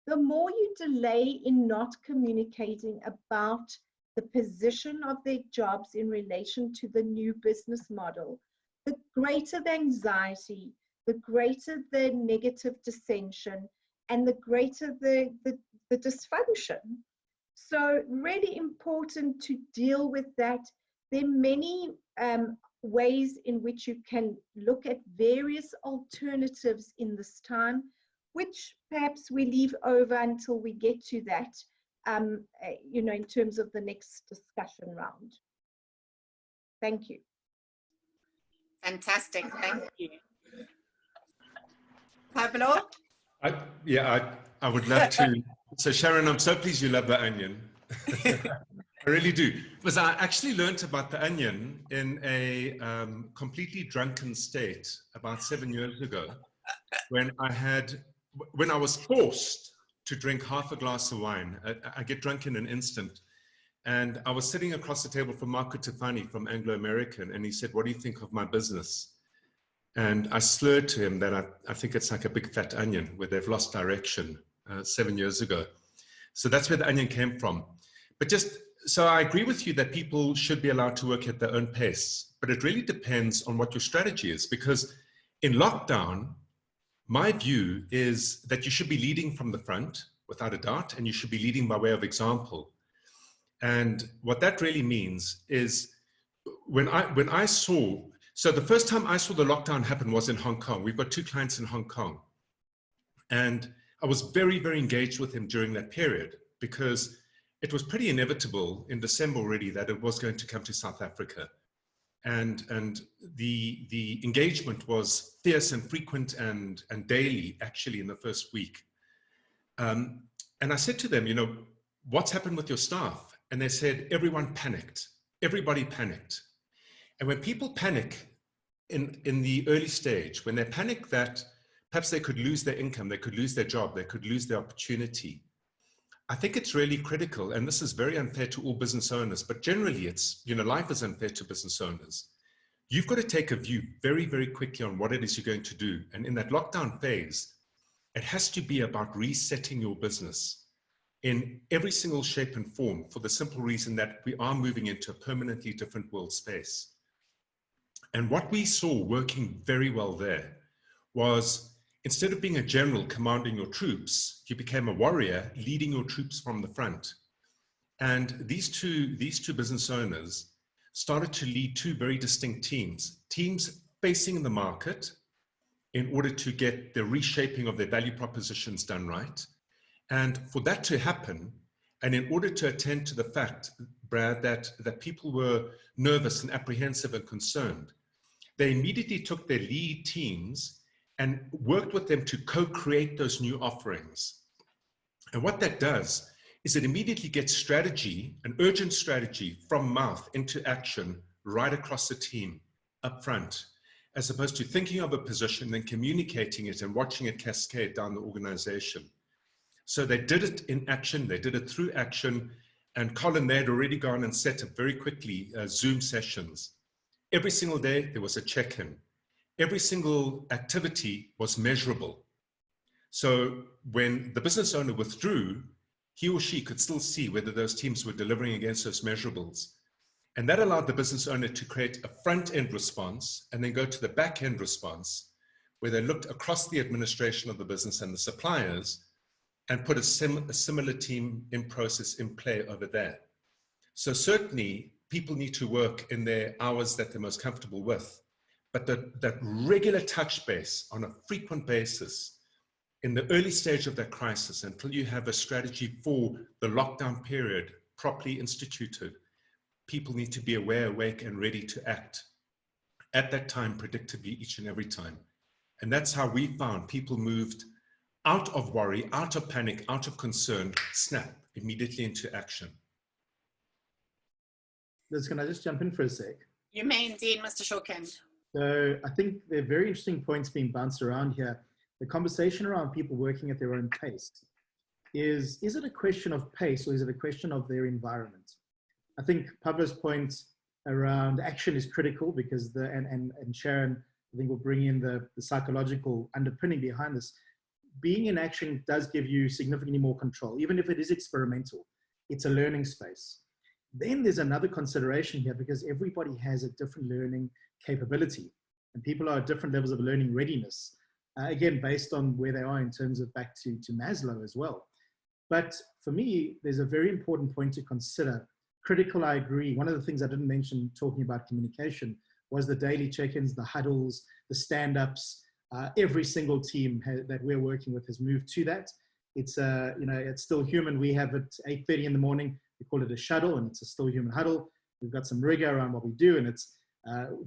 The more you delay in not communicating about the position of their jobs in relation to the new business model, the greater the anxiety, the greater the negative dissension, and the greater the dysfunction. So really important to deal with that. There are many ways in which you can look at various alternatives in this time, which perhaps we leave over until we get to that, you know, in terms of the next discussion round. Thank you. Fantastic, thank you. Pablo? I would love to. So Sharon, I'm so pleased you love the onion. I really do, because I actually learned about the onion in a completely drunken state about 7 years ago, when I was forced to drink half a glass of wine. I get drunk in an instant. And I was sitting across the table from Marco Tefani from Anglo American, and he said, "What do you think of my business?" And I slurred to him that I think it's like a big fat onion where they've lost direction 7 years ago. So that's where the onion came from. But so I agree with you that people should be allowed to work at their own pace, but it really depends on what your strategy is, because in lockdown, my view is that you should be leading from the front without a doubt, and you should be leading by way of example. And what that really means is when I saw, so the first time I saw the lockdown happen was in Hong Kong. We've got 2 clients in Hong Kong. And I was very, very engaged with him during that period, because it was pretty inevitable in December already that it was going to come to South Africa. And the engagement was fierce and frequent and daily, actually, in the first week. And I said to them, you know, what's happened with your staff? And they said, everyone panicked. Everybody panicked. And when people panic in the early stage, when they panic that perhaps they could lose their income, they could lose their job, they could lose their opportunity, I think it's really critical, and this is very unfair to all business owners, but generally it's, you know, life is unfair to business owners. You've got to take a view very, very quickly on what it is you're going to do. And in that lockdown phase, it has to be about resetting your business in every single shape and form, for the simple reason that we are moving into a permanently different world space. And what we saw working very well there was, instead of being a general commanding your troops, you became a warrior leading your troops from the front. And these two business owners started to lead 2 very distinct teams facing the market in order to get the reshaping of their value propositions done right. And for that to happen, and in order to attend to the fact, Brad, that people were nervous and apprehensive and concerned, they immediately took their lead teams and worked with them to co-create those new offerings. And what that does is it immediately gets strategy, an urgent strategy, from mouth into action right across the team up front, as opposed to thinking of a position, then communicating it and watching it cascade down the organization. So they did it in action, they did it through action, and Colin, they had already gone and set up very quickly Zoom sessions. Every single day there was a check-in. Every single activity was measurable. So when the business owner withdrew, he or she could still see whether those teams were delivering against those measurables. And that allowed the business owner to create a front-end response and then go to the back-end response, where they looked across the administration of the business and the suppliers and put a similar team in process in play over there. So certainly people need to work in their hours that they're most comfortable with, but that regular touch base on a frequent basis in the early stage of that crisis until you have a strategy for the lockdown period properly instituted, people need to be aware, awake, and ready to act at that time predictably each and every time. And that's how we found people moved out of worry, out of panic, out of concern, snap, immediately into action. Liz, can I just jump in for a sec? You may indeed, Mr. Shawkand. So I think there are very interesting points being bounced around here. The conversation around people working at their own pace is it a question of pace or is it a question of their environment? I think Pablo's point around action is critical because and Sharon, I think, will bring in the psychological underpinning behind this. Being in action does give you significantly more control, even if it is experimental. It's a learning space. Then there's another consideration here because everybody has a different learning capability and people are at different levels of learning readiness, again, based on where they are in terms of back to Maslow as well. But for me, there's a very important point to consider. Critical, I agree. One of the things I didn't mention talking about communication was the daily check-ins, the huddles, the stand-ups. Every single team that we're working with has moved to that. It's it's still human. We have it 8:30 in the morning. We call it a shuttle, and it's a still human huddle. We've got some rigor around what we do, and it's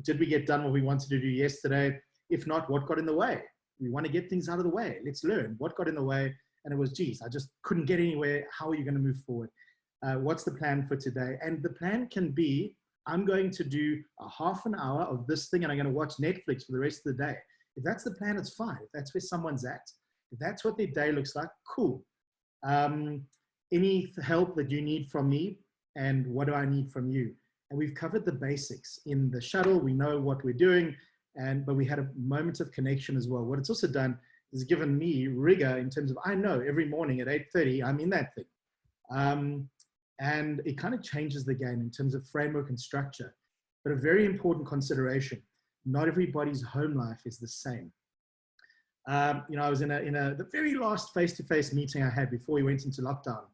did we get done what we wanted to do yesterday? If not, what got in the way? We want to get things out of the way. Let's learn what got in the way. And it was, geez, I just couldn't get anywhere. How are you going to move forward? What's the plan for today? And the plan can be, I'm going to do a half an hour of this thing and I'm going to watch Netflix for the rest of the day. If that's the plan, it's fine. If that's where someone's at, if that's what their day looks like, cool. Any help that you need from me and what do I need from you? And we've covered the basics. In the shuttle, we know what we're doing, but we had a moment of connection as well. What it's also done is given me rigor in terms of, I know every morning at 8:30, I'm in that thing. And it kind of changes the game in terms of framework and structure. But a very important consideration, not everybody's home life is the same. I was in the very last face-to-face meeting I had before we went into lockdown.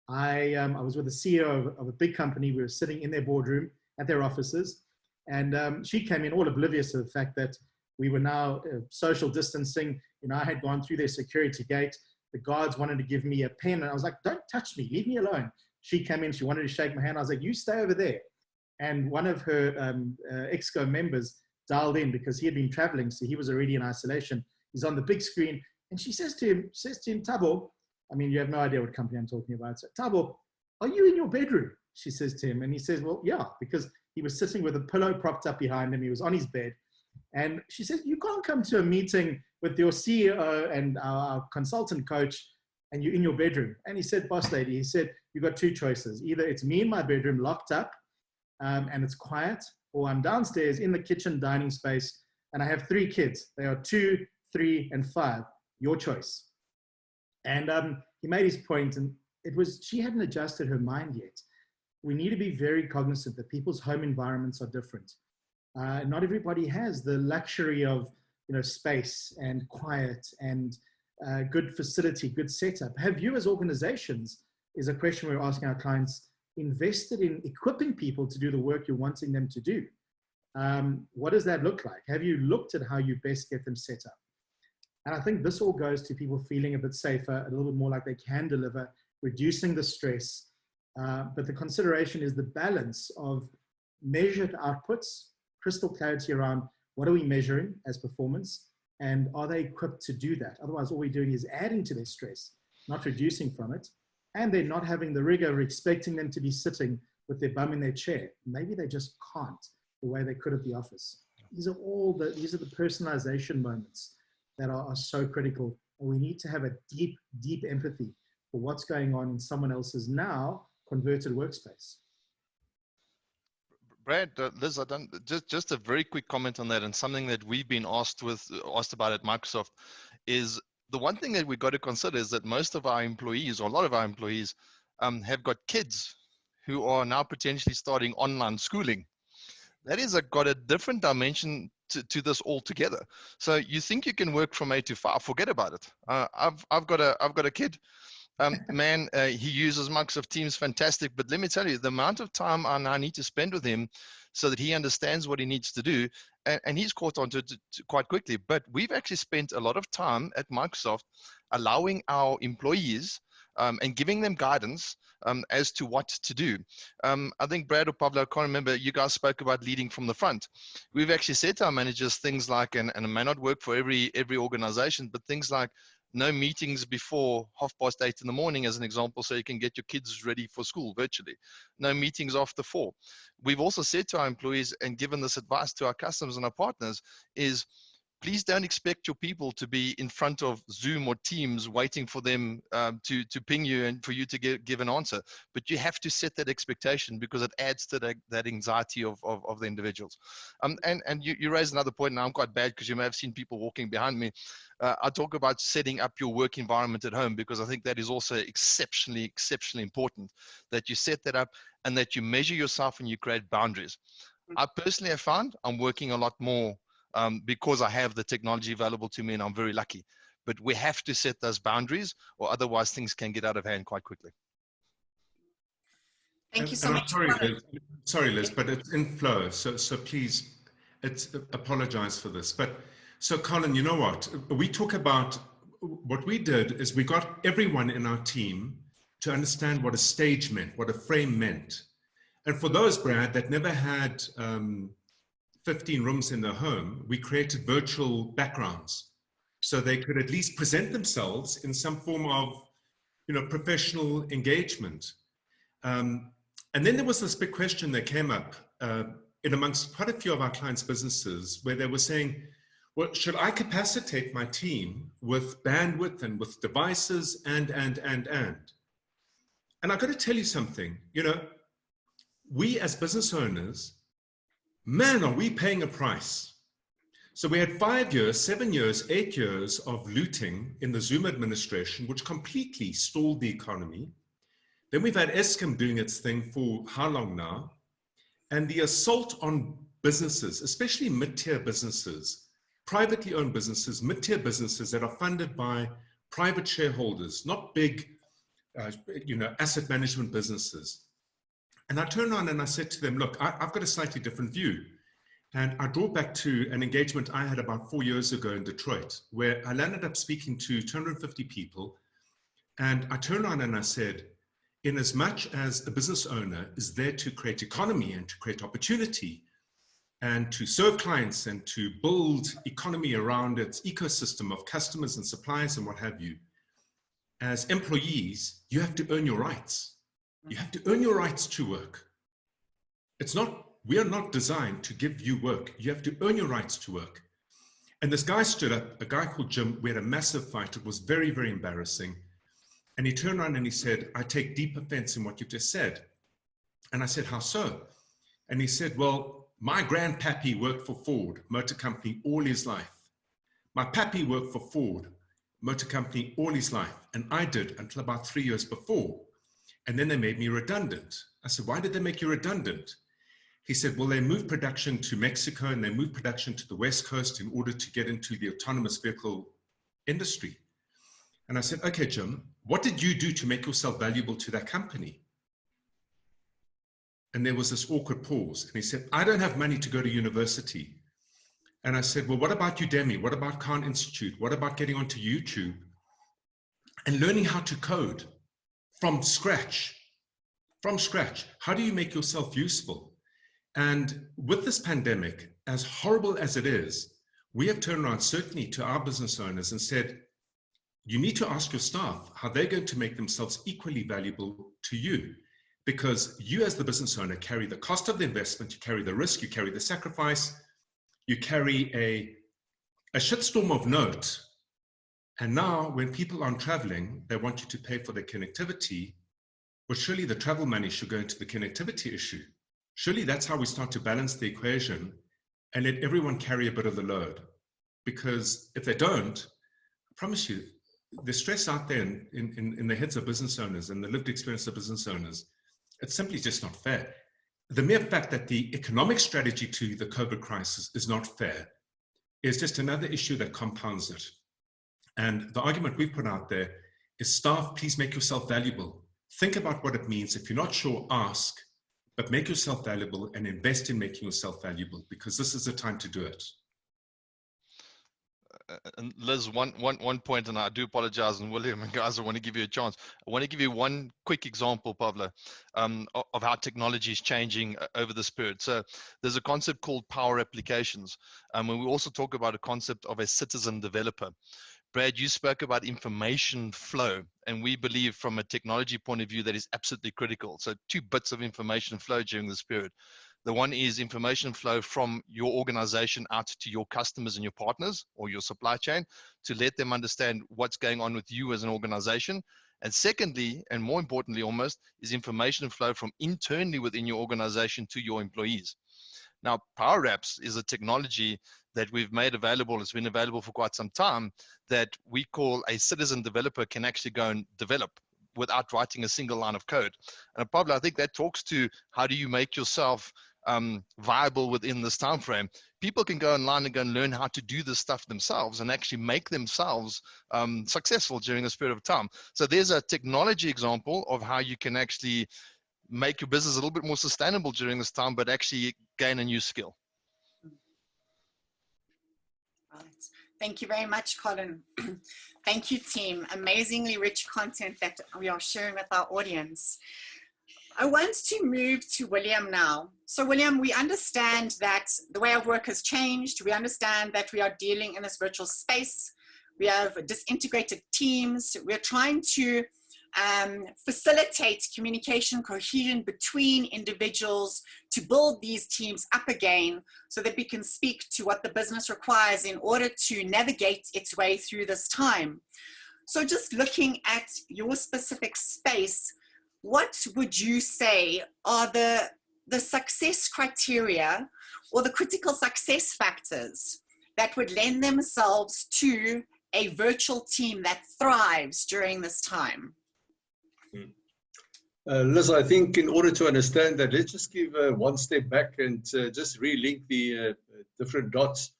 I was with the CEO of a big company. We were sitting in their boardroom at their offices. And she came in all oblivious of the fact that we were now social distancing. I had gone through their security gate. The guards wanted to give me a pen. And I was like, don't touch me, leave me alone. She came in, she wanted to shake my hand. I was like, you stay over there. And one of her ExCo members dialed in because he had been traveling. So he was already in isolation. He's on the big screen. And she says to him, Thabo, I mean, you have no idea what company I'm talking about. So, Thabo, are you in your bedroom? She says to him. And he says, well, yeah, because he was sitting with a pillow propped up behind him. He was on his bed. And she said, you can't come to a meeting with your CEO and our consultant coach and you're in your bedroom. And he said, boss lady, he said, you've got two choices. Either it's me in my bedroom locked up and it's quiet, or I'm downstairs in the kitchen dining space and I have 3 kids. They are 2, 3, and 5. Your choice. And he made his point, and it was, she hadn't adjusted her mind yet. We need to be very cognizant that people's home environments are different. Not everybody has the luxury of space and quiet and good facility, good setup. Have you as organizations, is a question we're asking our clients, invested in equipping people to do the work you're wanting them to do? What does that look like? Have you looked at how you best get them set up? And I think this all goes to people feeling a bit safer, a little bit more like they can deliver, reducing the stress. But the consideration is the balance of measured outputs, crystal clarity around what are we measuring as performance, and are they equipped to do that? Otherwise, all we're doing is adding to their stress, not reducing from it. And they're not having the rigor, we're expecting them to be sitting with their bum in their chair. Maybe they just can't the way they could at the office. These are the personalization moments that are so critical. And we need to have a deep, deep empathy for what's going on in someone else's now converted workspace. Brad, Liz, just a very quick comment on that, and something that we've been asked about at Microsoft is the one thing that we've got to consider is that most of our employees, or a lot of our employees, have got kids who are now potentially starting online schooling. That is got a different dimension to this altogether. So you think you can work from 8 to 5? Forget about it. I've got a kid. Man, he uses Microsoft Teams, fantastic. But let me tell you, the amount of time I now need to spend with him so that he understands what he needs to do, and he's caught on to it quite quickly. But we've actually spent a lot of time at Microsoft allowing our employees and giving them guidance as to what to do. I think Brad or Pablo, I can't remember, you guys spoke about leading from the front. We've actually said to our managers things like, and it may not work for every organization, but things like no meetings before 8:30 in the morning, as an example, so you can get your kids ready for school virtually. No meetings after 4. We've also said to our employees and given this advice to our customers and our partners is, please don't expect your people to be in front of Zoom or Teams waiting for them to ping you and for you to give an answer. But you have to set that expectation because it adds to that anxiety of the individuals. And you raised another point, and I'm quite bad because you may have seen people walking behind me. I talk about setting up your work environment at home because I think that is also exceptionally important, that you set that up and that you measure yourself and you create boundaries. I personally have found I'm working a lot more because I have the technology available to me and I'm very lucky. But we have to set those boundaries or otherwise things can get out of hand quite quickly. Thank you so much. Sorry, Liz, but it's in flow. So please, apologize for this. But so Colin, you know what? We talk about what we did is we got everyone in our team to understand what a stage meant, what a frame meant. And for those, Brad, that never had 15 rooms in their home, we created virtual backgrounds so they could at least present themselves in some form of, professional engagement. And then there was this big question that came up in amongst quite a few of our clients' businesses where they were saying, well, should I capacitate my team with bandwidth and with devices and? And I've got to tell you something, we as business owners, man, are we paying a price. So we had 5 years, 7 years, 8 years of looting in the Zoom administration, which completely stalled the economy. Then we've had Eskom doing its thing for how long now? And the assault on businesses, especially mid-tier businesses, privately owned businesses, mid-tier businesses that are funded by private shareholders, not big, asset management businesses. And I turned around and I said to them, look, I've got a slightly different view. And I draw back to an engagement I had about 4 years ago in Detroit, where I landed up speaking to 250 people. And I turned around and I said, in as much as a business owner is there to create economy and to create opportunity and to serve clients and to build economy around its ecosystem of customers and suppliers and what have you, as employees, you have to earn your rights. You have to earn your rights to work. We are not designed to give you work. You have to earn your rights to work. And this guy stood up, a guy called Jim. We had a massive fight. It was very, very embarrassing. And he turned around and he said, I take deep offense in what you just said. And I said, how so? And he said, well, my grandpappy worked for Ford Motor Company all his life. My pappy worked for Ford Motor Company all his life. And I did until about 3 years before. And then they made me redundant. I said, why did they make you redundant? He said, well, they moved production to Mexico and they moved production to the West Coast in order to get into the autonomous vehicle industry. And I said, okay, Jim, what did you do to make yourself valuable to that company? And there was this awkward pause. And he said, I don't have money to go to university. And I said, well, what about Udemy? What about Khan Institute? What about getting onto YouTube and learning how to code from scratch? From scratch. How do you make yourself useful? And with this pandemic, as horrible as it is, we have turned around certainly to our business owners and said, you need to ask your staff how they're going to make themselves equally valuable to you. Because you as the business owner carry the cost of the investment, you carry the risk, you carry the sacrifice, you carry a shitstorm of note. And now when people aren't traveling, they want you to pay for their connectivity. Well, surely the travel money should go into the connectivity issue. Surely that's how we start to balance the equation and let everyone carry a bit of the load. Because if they don't, I promise you, the stress out there in the heads of business owners and the lived experience of business owners, it's simply just not fair. The mere fact that the economic strategy to the COVID crisis is not fair is just another issue that compounds it. And the argument we put out there is, staff, please make yourself valuable. Think about what it means. If you're not sure, ask, but make yourself valuable and invest in making yourself valuable, because this is the time to do it. And Liz, one point, and I do apologize, and William and guys, I want to give you a chance. I want to give you one quick example, Pavlo, of how technology is changing over this period. So there's a concept called power applications. And we also talk about a concept of a citizen developer. Brad, you spoke about information flow, and we believe from a technology point of view that is absolutely critical. So 2 bits of information flow during this period. The one is information flow from your organization out to your customers and your partners or your supply chain to let them understand what's going on with you as an organization. And secondly, and more importantly almost, is information flow from internally within your organization to your employees. Now, Power Apps is a technology that we've made available, it's been available for quite some time, that we call a citizen developer can actually go and develop without writing a single line of code. And Pablo, I think that talks to how do you make yourself viable within this time frame. People can go online and go and learn how to do this stuff themselves and actually make themselves successful during this period of time. So there's a technology example of how you can actually make your business a little bit more sustainable during this time, but actually gain a new skill. Right. Thank you very much, Colin. Thank you, team. Amazingly rich content that we are sharing with our audience. I want to move to William now. So William, we understand that the way of work has changed. We understand that we are dealing in this virtual space. We have disintegrated teams. We're trying to facilitate communication, cohesion between individuals to build these teams up again so that we can speak to what the business requires in order to navigate its way through this time. So just looking at your specific space, what would you say are the success criteria or the critical success factors that would lend themselves to a virtual team that thrives during this time? Liz, I think in order to understand that, let's just give one step back and just relink the different dots.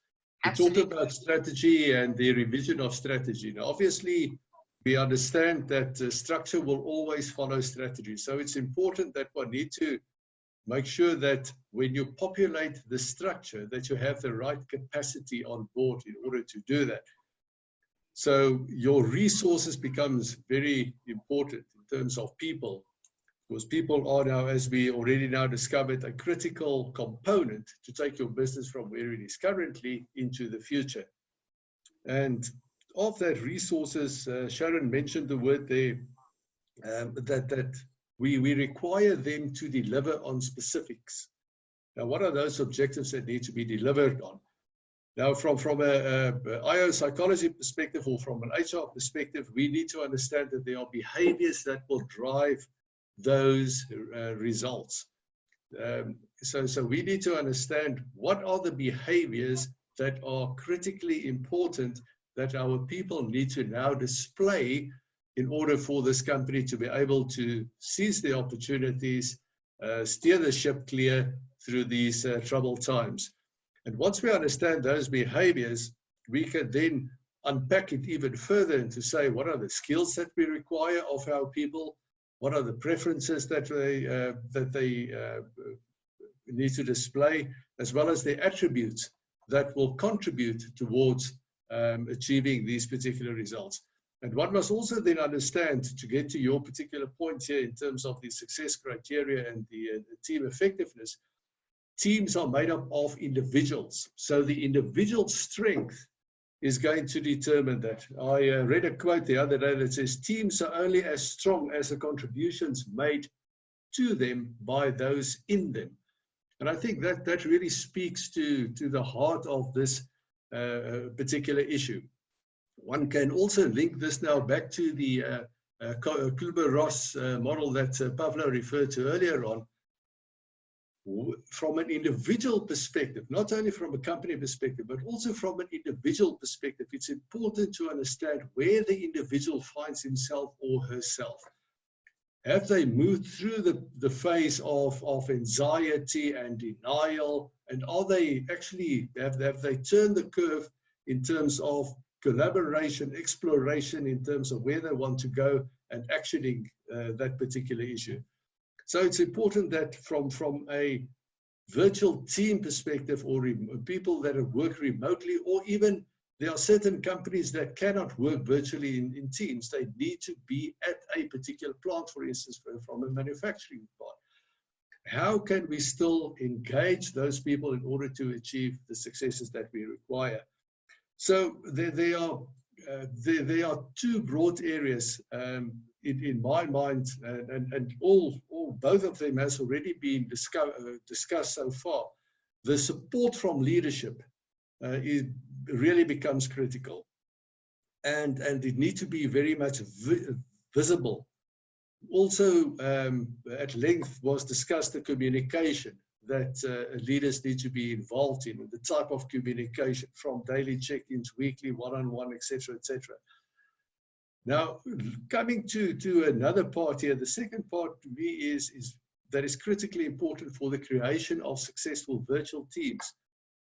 We talked about strategy and the revision of strategy. Now, obviously, we understand that structure will always follow strategy. So it's important that one need to make sure that when you populate the structure, that you have the right capacity on board in order to do that. So your resources becomes very important in terms of people, because people are now, as we already now discovered, a critical component to take your business from where it is currently into the future. And of that resources, Sharon mentioned the word there, that we require them to deliver on specifics. Now, what are those objectives that need to be delivered on? Now, from a IO psychology perspective or from an HR perspective, we need to understand that there are behaviors that will drive those results. So we need to understand what are the behaviors that are critically important that our people need to now display in order for this company to be able to seize the opportunities, steer the ship clear through these troubled times. And once we understand those behaviors, we can then unpack it even further and to say, what are the skills that we require of our people? What are the preferences that they need to display, as well as the attributes that will contribute towards achieving these particular results. And one must also then understand, to get to your particular point here in terms of the success criteria and the team effectiveness, teams are made up of individuals. So the individual strength is going to determine that. I read a quote the other day that says, teams are only as strong as the contributions made to them by those in them. And I think that really speaks to the heart of this particular issue. One can also link this now back to the Kübler-Ross model that Pavlo referred to earlier on. From an individual perspective, not only from a company perspective, but also from an individual perspective, it's important to understand where the individual finds himself or herself. Have they moved through the phase of anxiety and denial? And are they actually, have they turned the curve in terms of collaboration, exploration, in terms of where they want to go and actioning that particular issue? So it's important that from a virtual team perspective, or people that work remotely, or even there are certain companies that cannot work virtually in teams. They need to be at a particular plant, for instance, from a manufacturing plant. How can we still engage those people in order to achieve the successes that we require? So there are two broad areas in my mind, and both of them has already been discussed so far. The support from leadership really becomes critical, and it needs to be very much visible. Also, at length was discussed the communication that leaders need to be involved in, and the type of communication, from daily check-ins, weekly, one-on-one, etc., etc. Now, coming to another part here, the second part to me is that is critically important for the creation of successful virtual teams,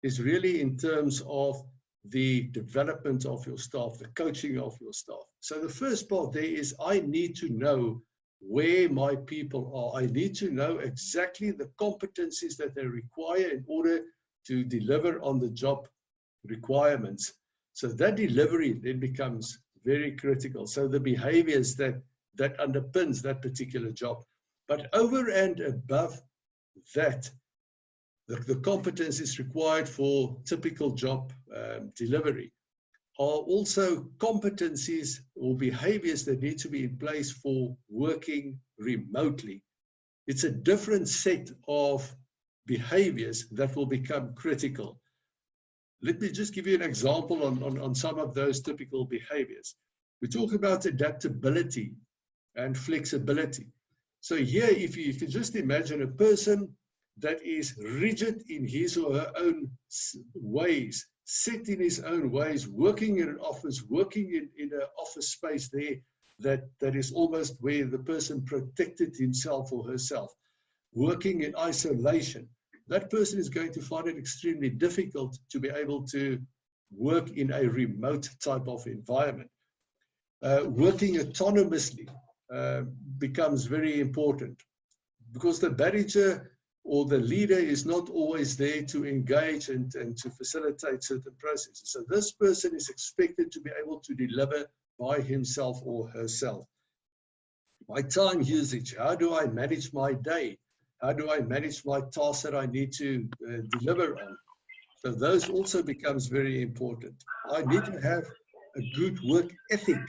is really in terms of the development of your staff, the coaching of your staff. So the first part there is, I need to know where my people are. I need to know exactly the competencies that they require in order to deliver on the job requirements. So that delivery then becomes very critical. So the behaviors that underpins that particular job. But over and above that, the competencies required for typical job delivery are also competencies or behaviors that need to be in place for working remotely. It's a different set of behaviors that will become critical. Let me just give you an example on some of those typical behaviors. We talk about adaptability and flexibility. So here, if you just imagine a person that is rigid in his or her own ways, set in his own ways, working in an office, working in an office space there that is almost where the person protected himself or herself, working in isolation, that person is going to find it extremely difficult to be able to work in a remote type of environment. Working autonomously becomes very important, because the manager or the leader is not always there to engage and to facilitate certain processes. So this person is expected to be able to deliver by himself or herself. My time usage, how do I manage my day? How do I manage my tasks that I need to deliver on? So those also becomes very important. I need to have a good work ethic.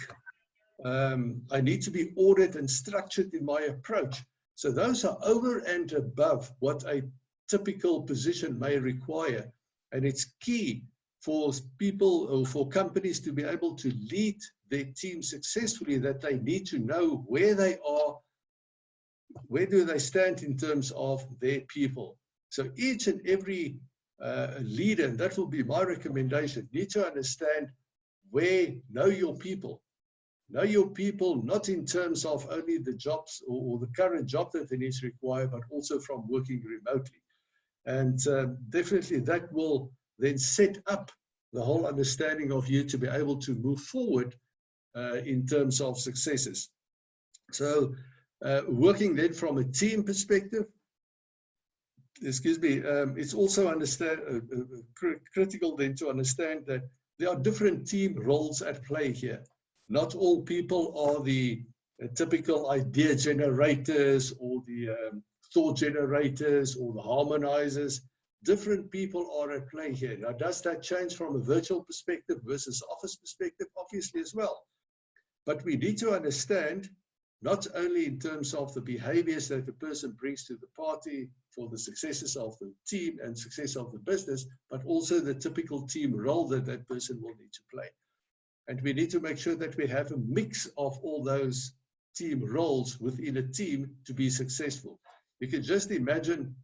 I need to be ordered and structured in my approach. So those are over and above what a typical position may require. And it's key for people or for companies to be able to lead their team successfully, that they need to know where they are, where do they stand in terms of their people. So each and every leader, and that will be my recommendation, need to understand know your people. Know your people, not in terms of only the jobs or the current job that they need to require, but also from working remotely. And definitely that will then set up the whole understanding of you to be able to move forward in terms of successes. So working then from a team perspective, it's also critical then to understand that there are different team roles at play here. Not all people are the typical idea generators or the thought generators or the harmonizers. Different people are at play here. Now, does that change from a virtual perspective versus office perspective? Obviously as well. But we need to understand, not only in terms of the behaviors that the person brings to the party for the successes of the team and success of the business, but also the typical team role that that person will need to play. And we need to make sure that we have a mix of all those team roles within a team to be successful. You can just imagine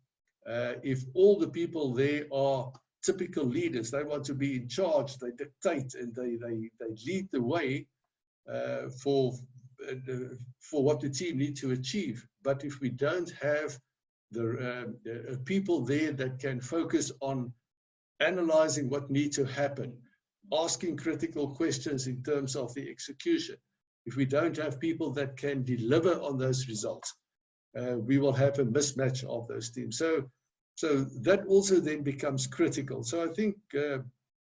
if all the people there are typical leaders, they want to be in charge, they dictate, and they lead the way for for what the team need to achieve. But if we don't have the people there that can focus on analyzing what needs to happen, asking critical questions in terms of the execution, if we don't have people that can deliver on those results, we will have a mismatch of those teams. So that also then becomes critical. So I think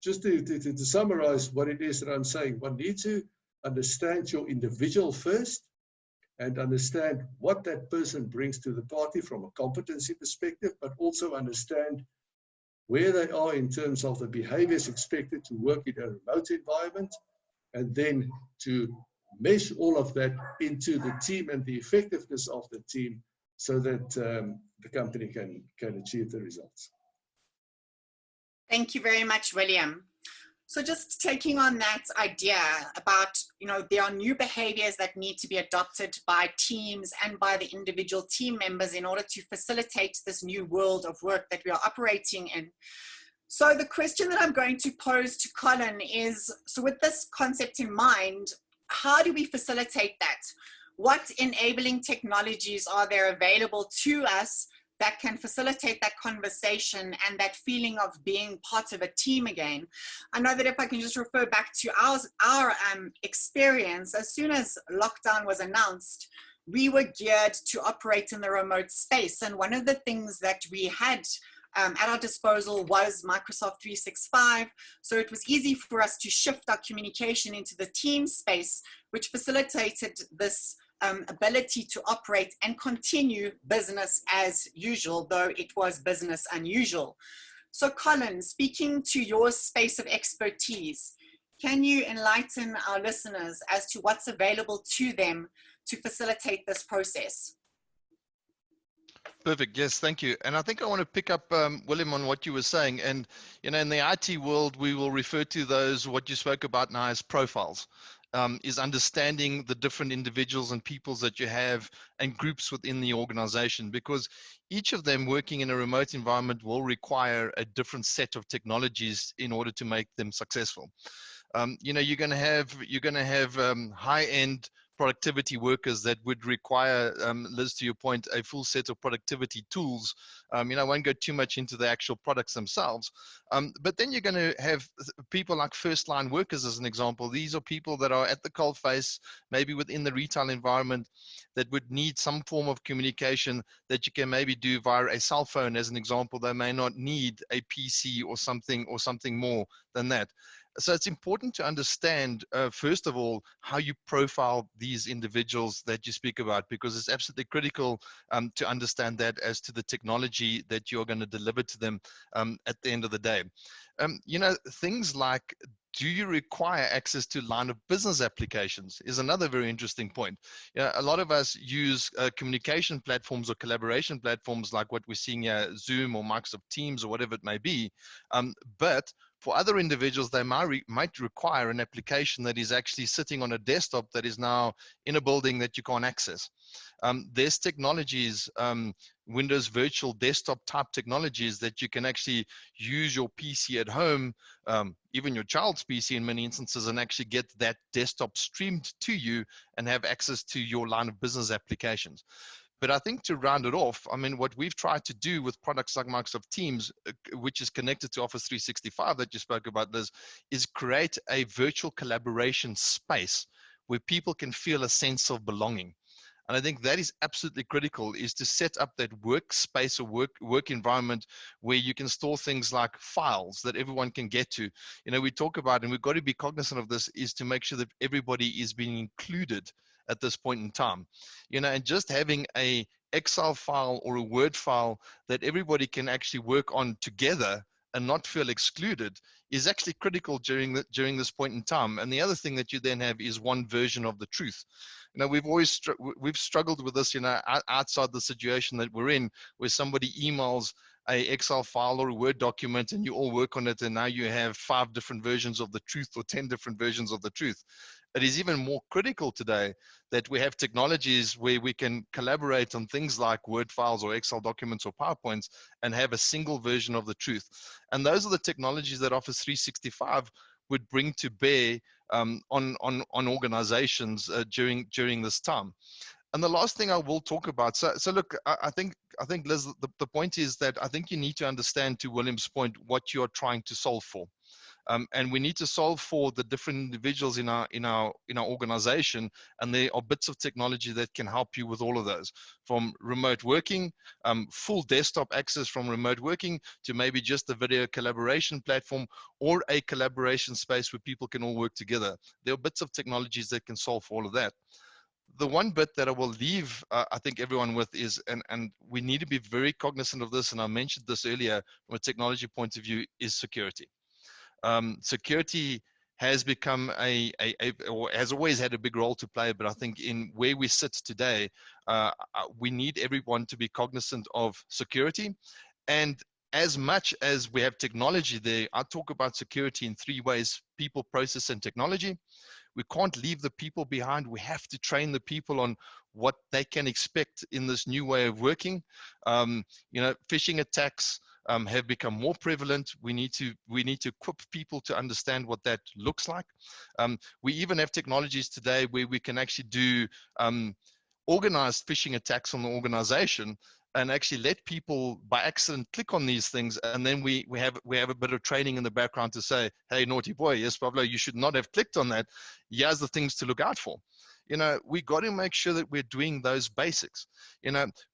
just to summarize what it is that I'm saying, one needs to understand your individual first and understand what that person brings to the party from a competency perspective, but also understand where they are in terms of the behaviors expected to work in a remote environment, and then to mesh all of that into the team and the effectiveness of the team so that the company can achieve the results. Thank you very much, William. So just taking on that idea about, there are new behaviors that need to be adopted by teams and by the individual team members in order to facilitate this new world of work that we are operating in. So the question that I'm going to pose to Colin is, so with this concept in mind, how do we facilitate that? What enabling technologies are there available to us that can facilitate that conversation and that feeling of being part of a team again? I know that if I can just refer back to our experience, as soon as lockdown was announced, we were geared to operate in the remote space. And one of the things that we had at our disposal was Microsoft 365. So it was easy for us to shift our communication into the team space, which facilitated this ability to operate and continue business as usual, though it was business unusual. So Colin, speaking to your space of expertise, can you enlighten our listeners as to what's available to them to facilitate this process? Perfect. Yes, thank you. And I think I want to pick up, William, on what you were saying. And, in the IT world, we will refer to those, what you spoke about now, as profiles. Is understanding the different individuals and peoples that you have and groups within the organization, because each of them working in a remote environment will require a different set of technologies in order to make them successful. You're going to have high-end productivity workers that would require, Liz, to your point, a full set of productivity tools. I won't go too much into the actual products themselves, but then you're going to have people like first-line workers, as an example. These are people that are at the coalface, maybe within the retail environment, that would need some form of communication that you can maybe do via a cell phone, as an example. They may not need a PC or something more than that. So it's important to understand, first of all, how you profile these individuals that you speak about, because it's absolutely critical to understand that as to the technology that you're going to deliver to them at the end of the day. Things like, do you require access to line of business applications is another very interesting point. A lot of us use communication platforms or collaboration platforms like what we're seeing here, Zoom or Microsoft Teams or whatever it may be. But for other individuals, they might require an application that is actually sitting on a desktop that is now in a building that you can't access. There's technologies, Windows virtual desktop type technologies that you can actually use your PC at home, even your child's PC in many instances, and actually get that desktop streamed to you and have access to your line of business applications. But I think to round it off, what we've tried to do with products like Microsoft Teams, which is connected to Office 365 that you spoke about, Liz, is create a virtual collaboration space where people can feel a sense of belonging. And I think that is absolutely critical, is to set up that workspace or work environment where you can store things like files that everyone can get to. We talk about, and we've got to be cognizant of this, is to make sure that everybody is being included at this point in time. And just having a Excel file or a Word file that everybody can actually work on together and not feel excluded is actually critical during this point in time. And the other thing that you then have is one version of the truth. We've struggled with this, outside the situation that we're in, where somebody emails a Excel file or a Word document and you all work on it, and now you have 5 different versions of the truth or 10 different versions of the truth. It is even more critical today that we have technologies where we can collaborate on things like Word files or Excel documents or PowerPoints and have a single version of the truth. And those are the technologies that Office 365 would bring to bear on organizations during this time. And the last thing I will talk about, so look, I think Liz, the point is that I think you need to understand, to William's point, what you're trying to solve for. And we need to solve for the different individuals in our organization, and there are bits of technology that can help you with all of those, from remote working, full desktop access from remote working, to maybe just a video collaboration platform or a collaboration space where people can all work together. There are bits of technologies that can solve for all of that. The one bit that I will leave, I think, everyone with is, and we need to be very cognizant of this, and I mentioned this earlier from a technology point of view, is security. Security has become or has always had a big role to play, but I think in where we sit today, we need everyone to be cognizant of security. And as much as we have technology there, I talk about security in three ways: people, process, and technology. We can't leave the people behind. We have to train the people on what they can expect in this new way of working. Phishing attacks have become more prevalent. We need to equip people to understand what that looks like. We even have technologies today where we can actually do organized phishing attacks on the organization, and actually let people by accident click on these things, and then we have a bit of training in the background to say, hey, naughty boy, yes, Pablo, you should not have clicked on that. Here's the things to look out for. We got to make sure that we're doing those basics.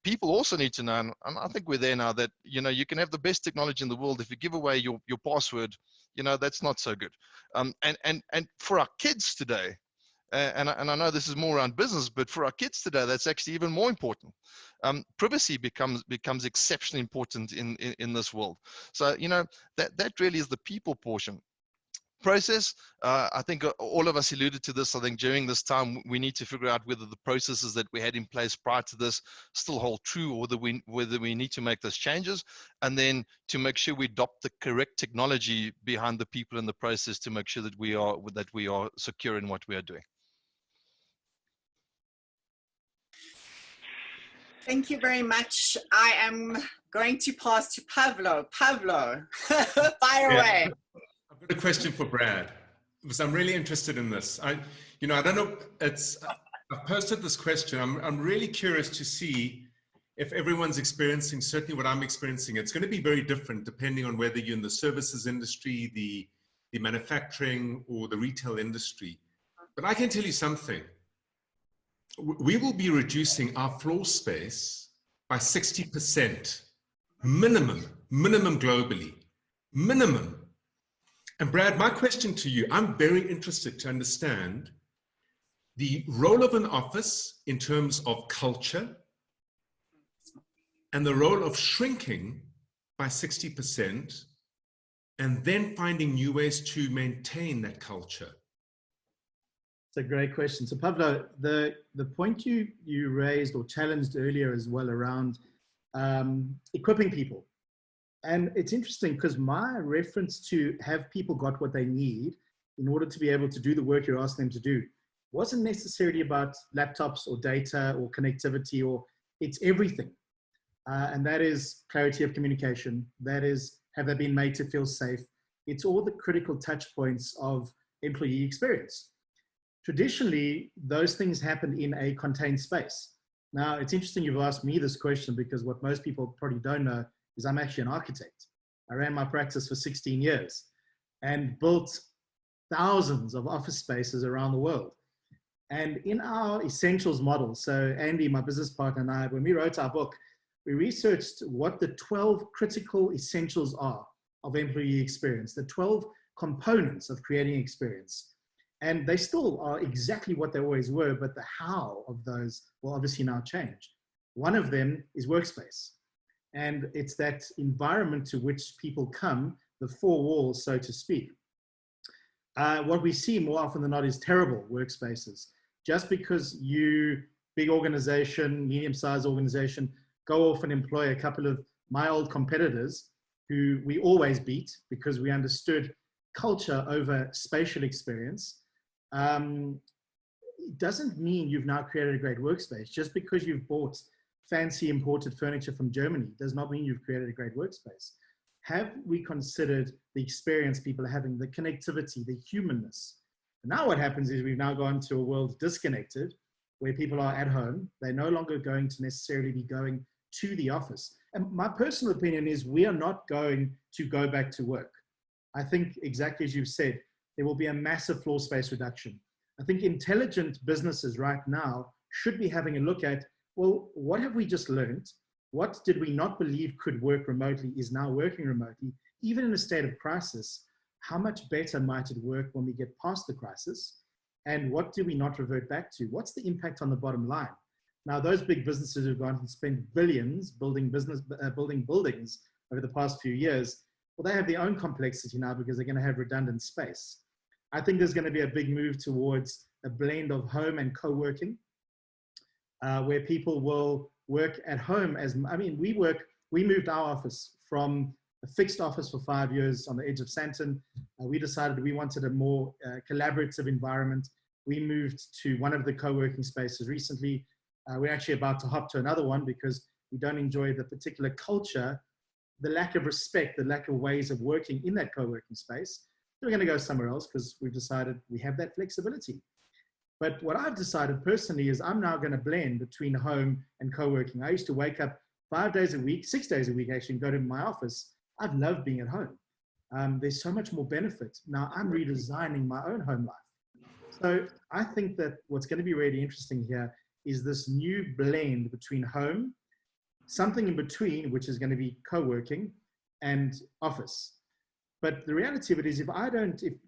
People also need to know, and I think we're there now, that you can have the best technology in the world. If you give away your password, that's not so good. And for our kids today, and I know this is more around business, but for our kids today, that's actually even more important. Privacy becomes exceptionally important in this world. So that really is the people portion. Process, I think all of us alluded to this. I think during this time we need to figure out whether the processes that we had in place prior to this still hold true, or whether we need to make those changes, and then to make sure we adopt the correct technology behind the people in the process to make sure that we are secure in what we are doing. Thank you very much. I am going to pass to Pavlo. Pavlo, fire away. I've got a question for Brad, because I'm really interested in this. I don't know. I've posted this question. I'm really curious to see if everyone's experiencing certainly what I'm experiencing. It's going to be very different depending on whether you're in the services industry, the manufacturing, or the retail industry. But I can tell you something. We will be reducing our floor space by 60%, minimum globally, minimum. And Brad, my question to you, I'm very interested to understand the role of an office in terms of culture, and the role of shrinking by 60%, and then finding new ways to maintain that culture. It's a great question. So Pablo, the point you raised or challenged earlier as well around equipping people. And it's interesting because my reference to have people got what they need in order to be able to do the work you're asking them to do wasn't necessarily about laptops or data or connectivity, or it's everything. And that is clarity of communication. That is, have they been made to feel safe? It's all the critical touch points of employee experience. Traditionally, those things happen in a contained space. Now, it's interesting you've asked me this question, because what most people probably don't know is I'm actually an architect. I ran my practice for 16 years and built thousands of office spaces around the world. And in our essentials model, so Andy, my business partner, and I, when we wrote our book, we researched what the 12 critical essentials are of employee experience, the 12 components of creating experience. And they still are exactly what they always were, but the how of those will obviously now change. One of them is workspace. And it's that environment to which people come, the four walls, so to speak. What we see more often than not is terrible workspaces. Just because you, big organization, medium-sized organization, go off and employ a couple of my old competitors who we always beat because we understood culture over spatial experience, it doesn't mean you've now created a great workspace. Just because you've bought fancy imported furniture from Germany does not mean you've created a great workspace. Have we considered the experience people are having, the connectivity, the humanness? Now what happens is we've now gone to a world disconnected, where people are at home. They're no longer going to necessarily be going to the office. And my personal opinion is we are not going to go back to work. I think exactly as you've said, there will be a massive floor space reduction. I think intelligent businesses right now should be having a look at, well, what have we just learned? What did we not believe could work remotely is now working remotely, even in a state of crisis. How much better might it work when we get past the crisis? And what do we not revert back to? What's the impact on the bottom line? Now, those big businesses who've gone and spent billions building buildings over the past few years, well, they have their own complexity now because they're going to have redundant space. I think there's going to be a big move towards a blend of home and co-working, where people will work at home. We moved our office from a fixed office for 5 years on the edge of Sandton. We decided we wanted a more collaborative environment. We moved to one of the co-working spaces recently. We're actually about to hop to another one because we don't enjoy the particular culture, the lack of respect, the lack of ways of working in that co-working space. We're going to go somewhere else because we've decided we have that flexibility. But what I've decided personally is I'm now going to blend between home and co-working. I used to wake up 5 days a week, 6 days a week actually, and go to my office. I've loved being at home. There's so much more benefit. Now I'm redesigning my own home life. So I think that what's going to be really interesting here is this new blend between home, something in between, which is going to be co-working and office. But the reality of it is if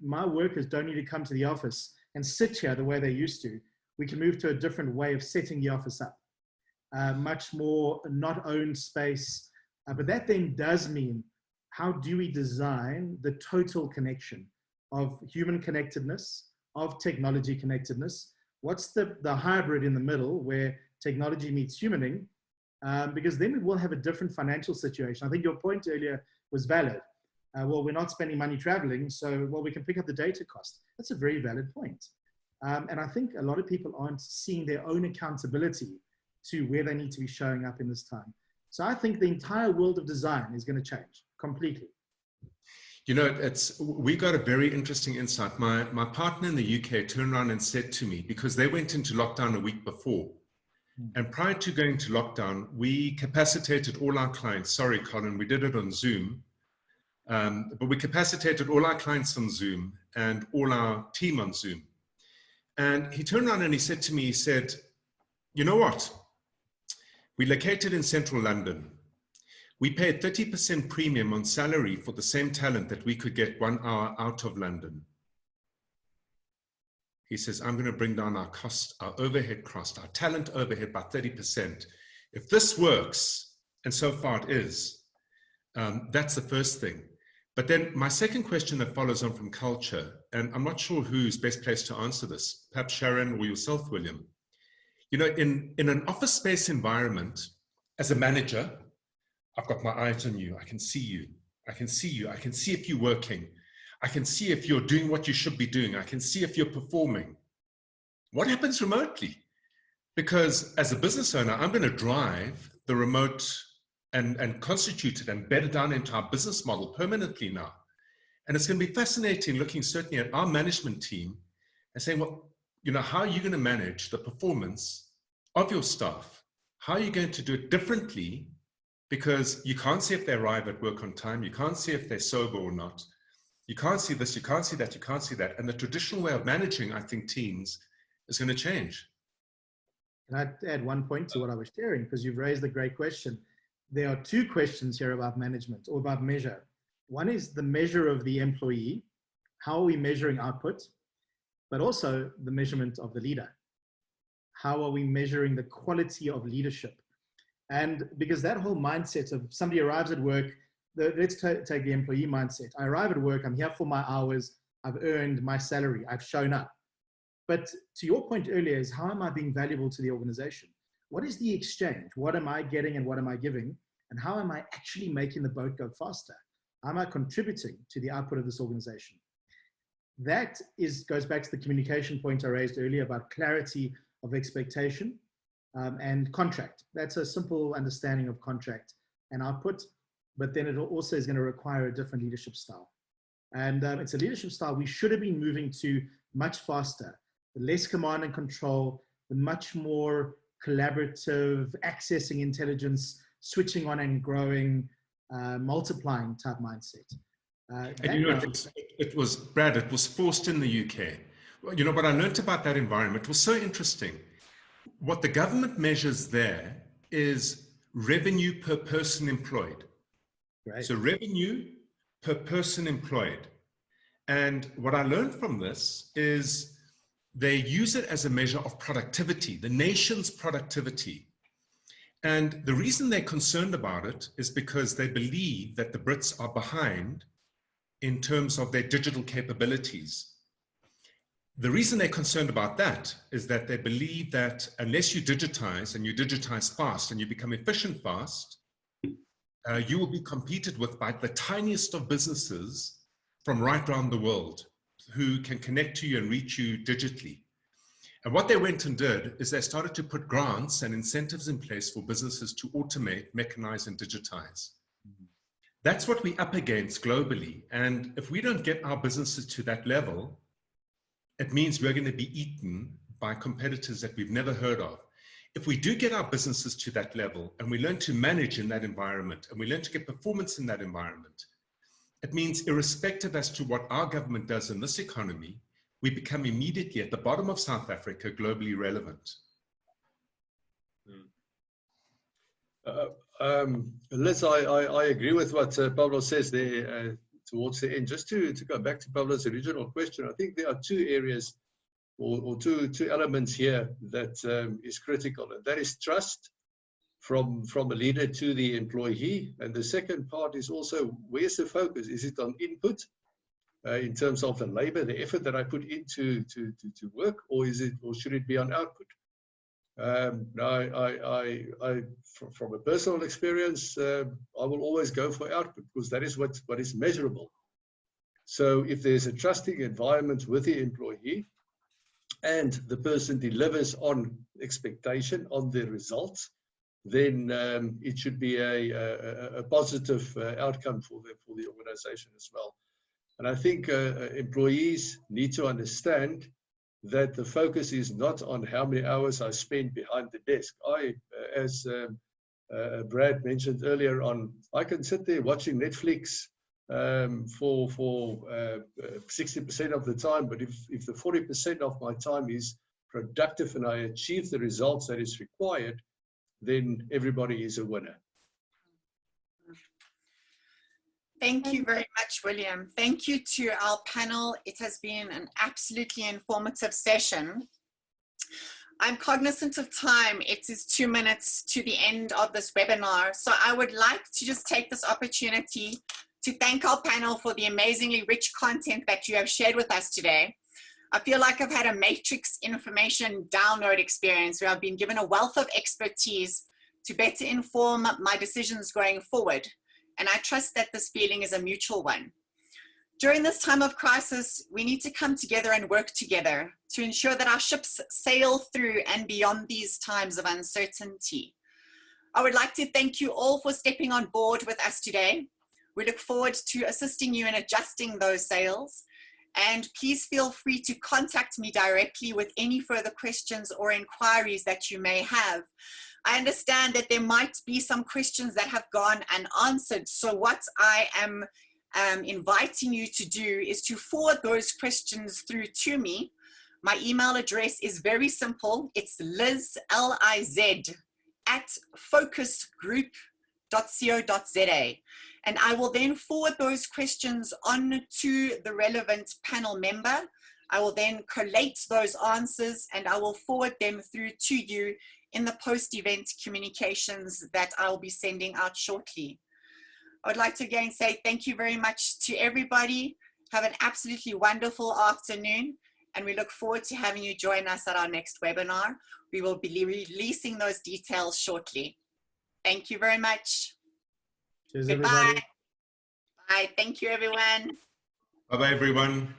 my workers don't need to come to the office and sit here the way they used to, we can move to a different way of setting the office up. Much more not owned space. But that then does mean, how do we design the total connection of human connectedness, of technology connectedness? What's the hybrid in the middle where technology meets humaning? Because then we will have a different financial situation. I think your point earlier was valid. Well, we're not spending money traveling, so, well, we can pick up the data cost. That's a very valid point. And I think a lot of people aren't seeing their own accountability to where they need to be showing up in this time. So I think the entire world of design is going to change completely. You know, we got a very interesting insight. My partner in the UK turned around and said to me, because they went into lockdown a week before, and prior to going to lockdown, we capacitated all our clients. Sorry, Colin, we did it on Zoom. But we capacitated all our clients on Zoom and all our team on Zoom. And he turned around and he said to me, he said, you know what? We located in central London. We paid 30% premium on salary for the same talent that we could get 1 hour out of London. He says, I'm going to bring down our cost, our overhead cost, our talent overhead by 30%. If this works, and so far it is, that's the first thing. But then my second question that follows on from culture, and I'm not sure who's best placed to answer this, perhaps Sharon or yourself, William. You know, in an office space environment, as a manager, I've got my eyes on you. I can see you. I can see you. I can see if you're working. I can see if you're doing what you should be doing. I can see if you're performing. What happens remotely? Because as a business owner, I'm going to drive the remote and constitute it and bed it down into our business model permanently now. And it's going to be fascinating looking certainly at our management team and saying, well, you know, how are you going to manage the performance of your staff? How are you going to do it differently? Because you can't see if they arrive at work on time. You can't see if they're sober or not. You can't see this, you can't see that, you can't see that. And the traditional way of managing, I think, teams is going to change. Can I add one point to what I was sharing? Because you've raised a great question. There are two questions here about management or about measure. One is the measure of the employee. How are we measuring output? But also the measurement of the leader. How are we measuring the quality of leadership? And because that whole mindset of somebody arrives at work, let's take the employee mindset. I arrive at work, I'm here for my hours, I've earned my salary, I've shown up. But to your point earlier is, how am I being valuable to the organization? What is the exchange? What am I getting and what am I giving? And how am I actually making the boat go faster? How am I contributing to the output of this organization? That goes back to the communication point I raised earlier about clarity of expectation and contract. That's a simple understanding of contract and output, but then it also is going to require a different leadership style. And it's a leadership style we should have been moving to much faster. The less command and control, the much more collaborative, accessing intelligence, switching on and growing, multiplying type mindset. And you know, it was, Brad, it was forced in the UK. You know, what I learned about that environment was so interesting. What the government measures there is revenue per person employed. Right. So revenue per person employed. And what I learned from this is they use it as a measure of productivity, the nation's productivity. And the reason they're concerned about it is because they believe that the Brits are behind in terms of their digital capabilities. The reason they're concerned about that is that they believe that unless you digitize, and you digitize fast, and you become efficient fast, you will be competed with by the tiniest of businesses from right around the world who can connect to you and reach you digitally. And what they went and did is they started to put grants and incentives in place for businesses to automate, mechanize, and digitize. That's what we're up against globally. And if we don't get our businesses to that level, it means we're going to be eaten by competitors that we've never heard of. If we do get our businesses to that level and we learn to manage in that environment and we learn to get performance in that environment, it means irrespective as to what our government does in this economy, we become immediately at the bottom of South Africa globally relevant. Liz, I agree with what Pablo says there towards the end. Just to go back to Pablo's original question, I think there are two areas or two elements here that is critical, and that is trust from a leader to the employee. And the second part is also, where's the focus? Is it on input in terms of the labor, the effort that I put into to work, or should it be on output? From a personal experience, I will always go for output because that is what is measurable. So if there's a trusting environment with the employee and the person delivers on expectation, on the results, then it should be a positive outcome for the organization as well. And I think employees need to understand that the focus is not on how many hours I spend behind the desk. As Brad mentioned earlier on, I can sit there watching Netflix for 60% of the time, but if the 40% of my time is productive and I achieve the results that is required, then everybody is a winner. Thank you very much, William. Thank you to our panel. It has been an absolutely informative session. I'm cognizant of time. It is 2 minutes to the end of this webinar. So I would like to just take this opportunity to thank our panel for the amazingly rich content that you have shared with us today. I feel like I've had a matrix information download experience where I've been given a wealth of expertise to better inform my decisions going forward. And I trust that this feeling is a mutual one. During this time of crisis, we need to come together and work together to ensure that our ships sail through and beyond these times of uncertainty. I would like to thank you all for stepping on board with us today. We look forward to assisting you in adjusting those sails. And please feel free to contact me directly with any further questions or inquiries that you may have. I understand that there might be some questions that have gone unanswered. So what I am inviting you to do is to forward those questions through to me. My email address is very simple. It's Liz, L-I-Z, @focusgroup.co.za. And I will then forward those questions on to the relevant panel member. I will then collate those answers and I will forward them through to you in the post-event communications that I'll be sending out shortly. I would like to again say thank you very much to everybody. Have an absolutely wonderful afternoon, and we look forward to having you join us at our next webinar. We will be releasing those details shortly. Thank you very much. Cheers, Goodbye. everybody. Bye. Thank you, everyone. Bye-bye, everyone.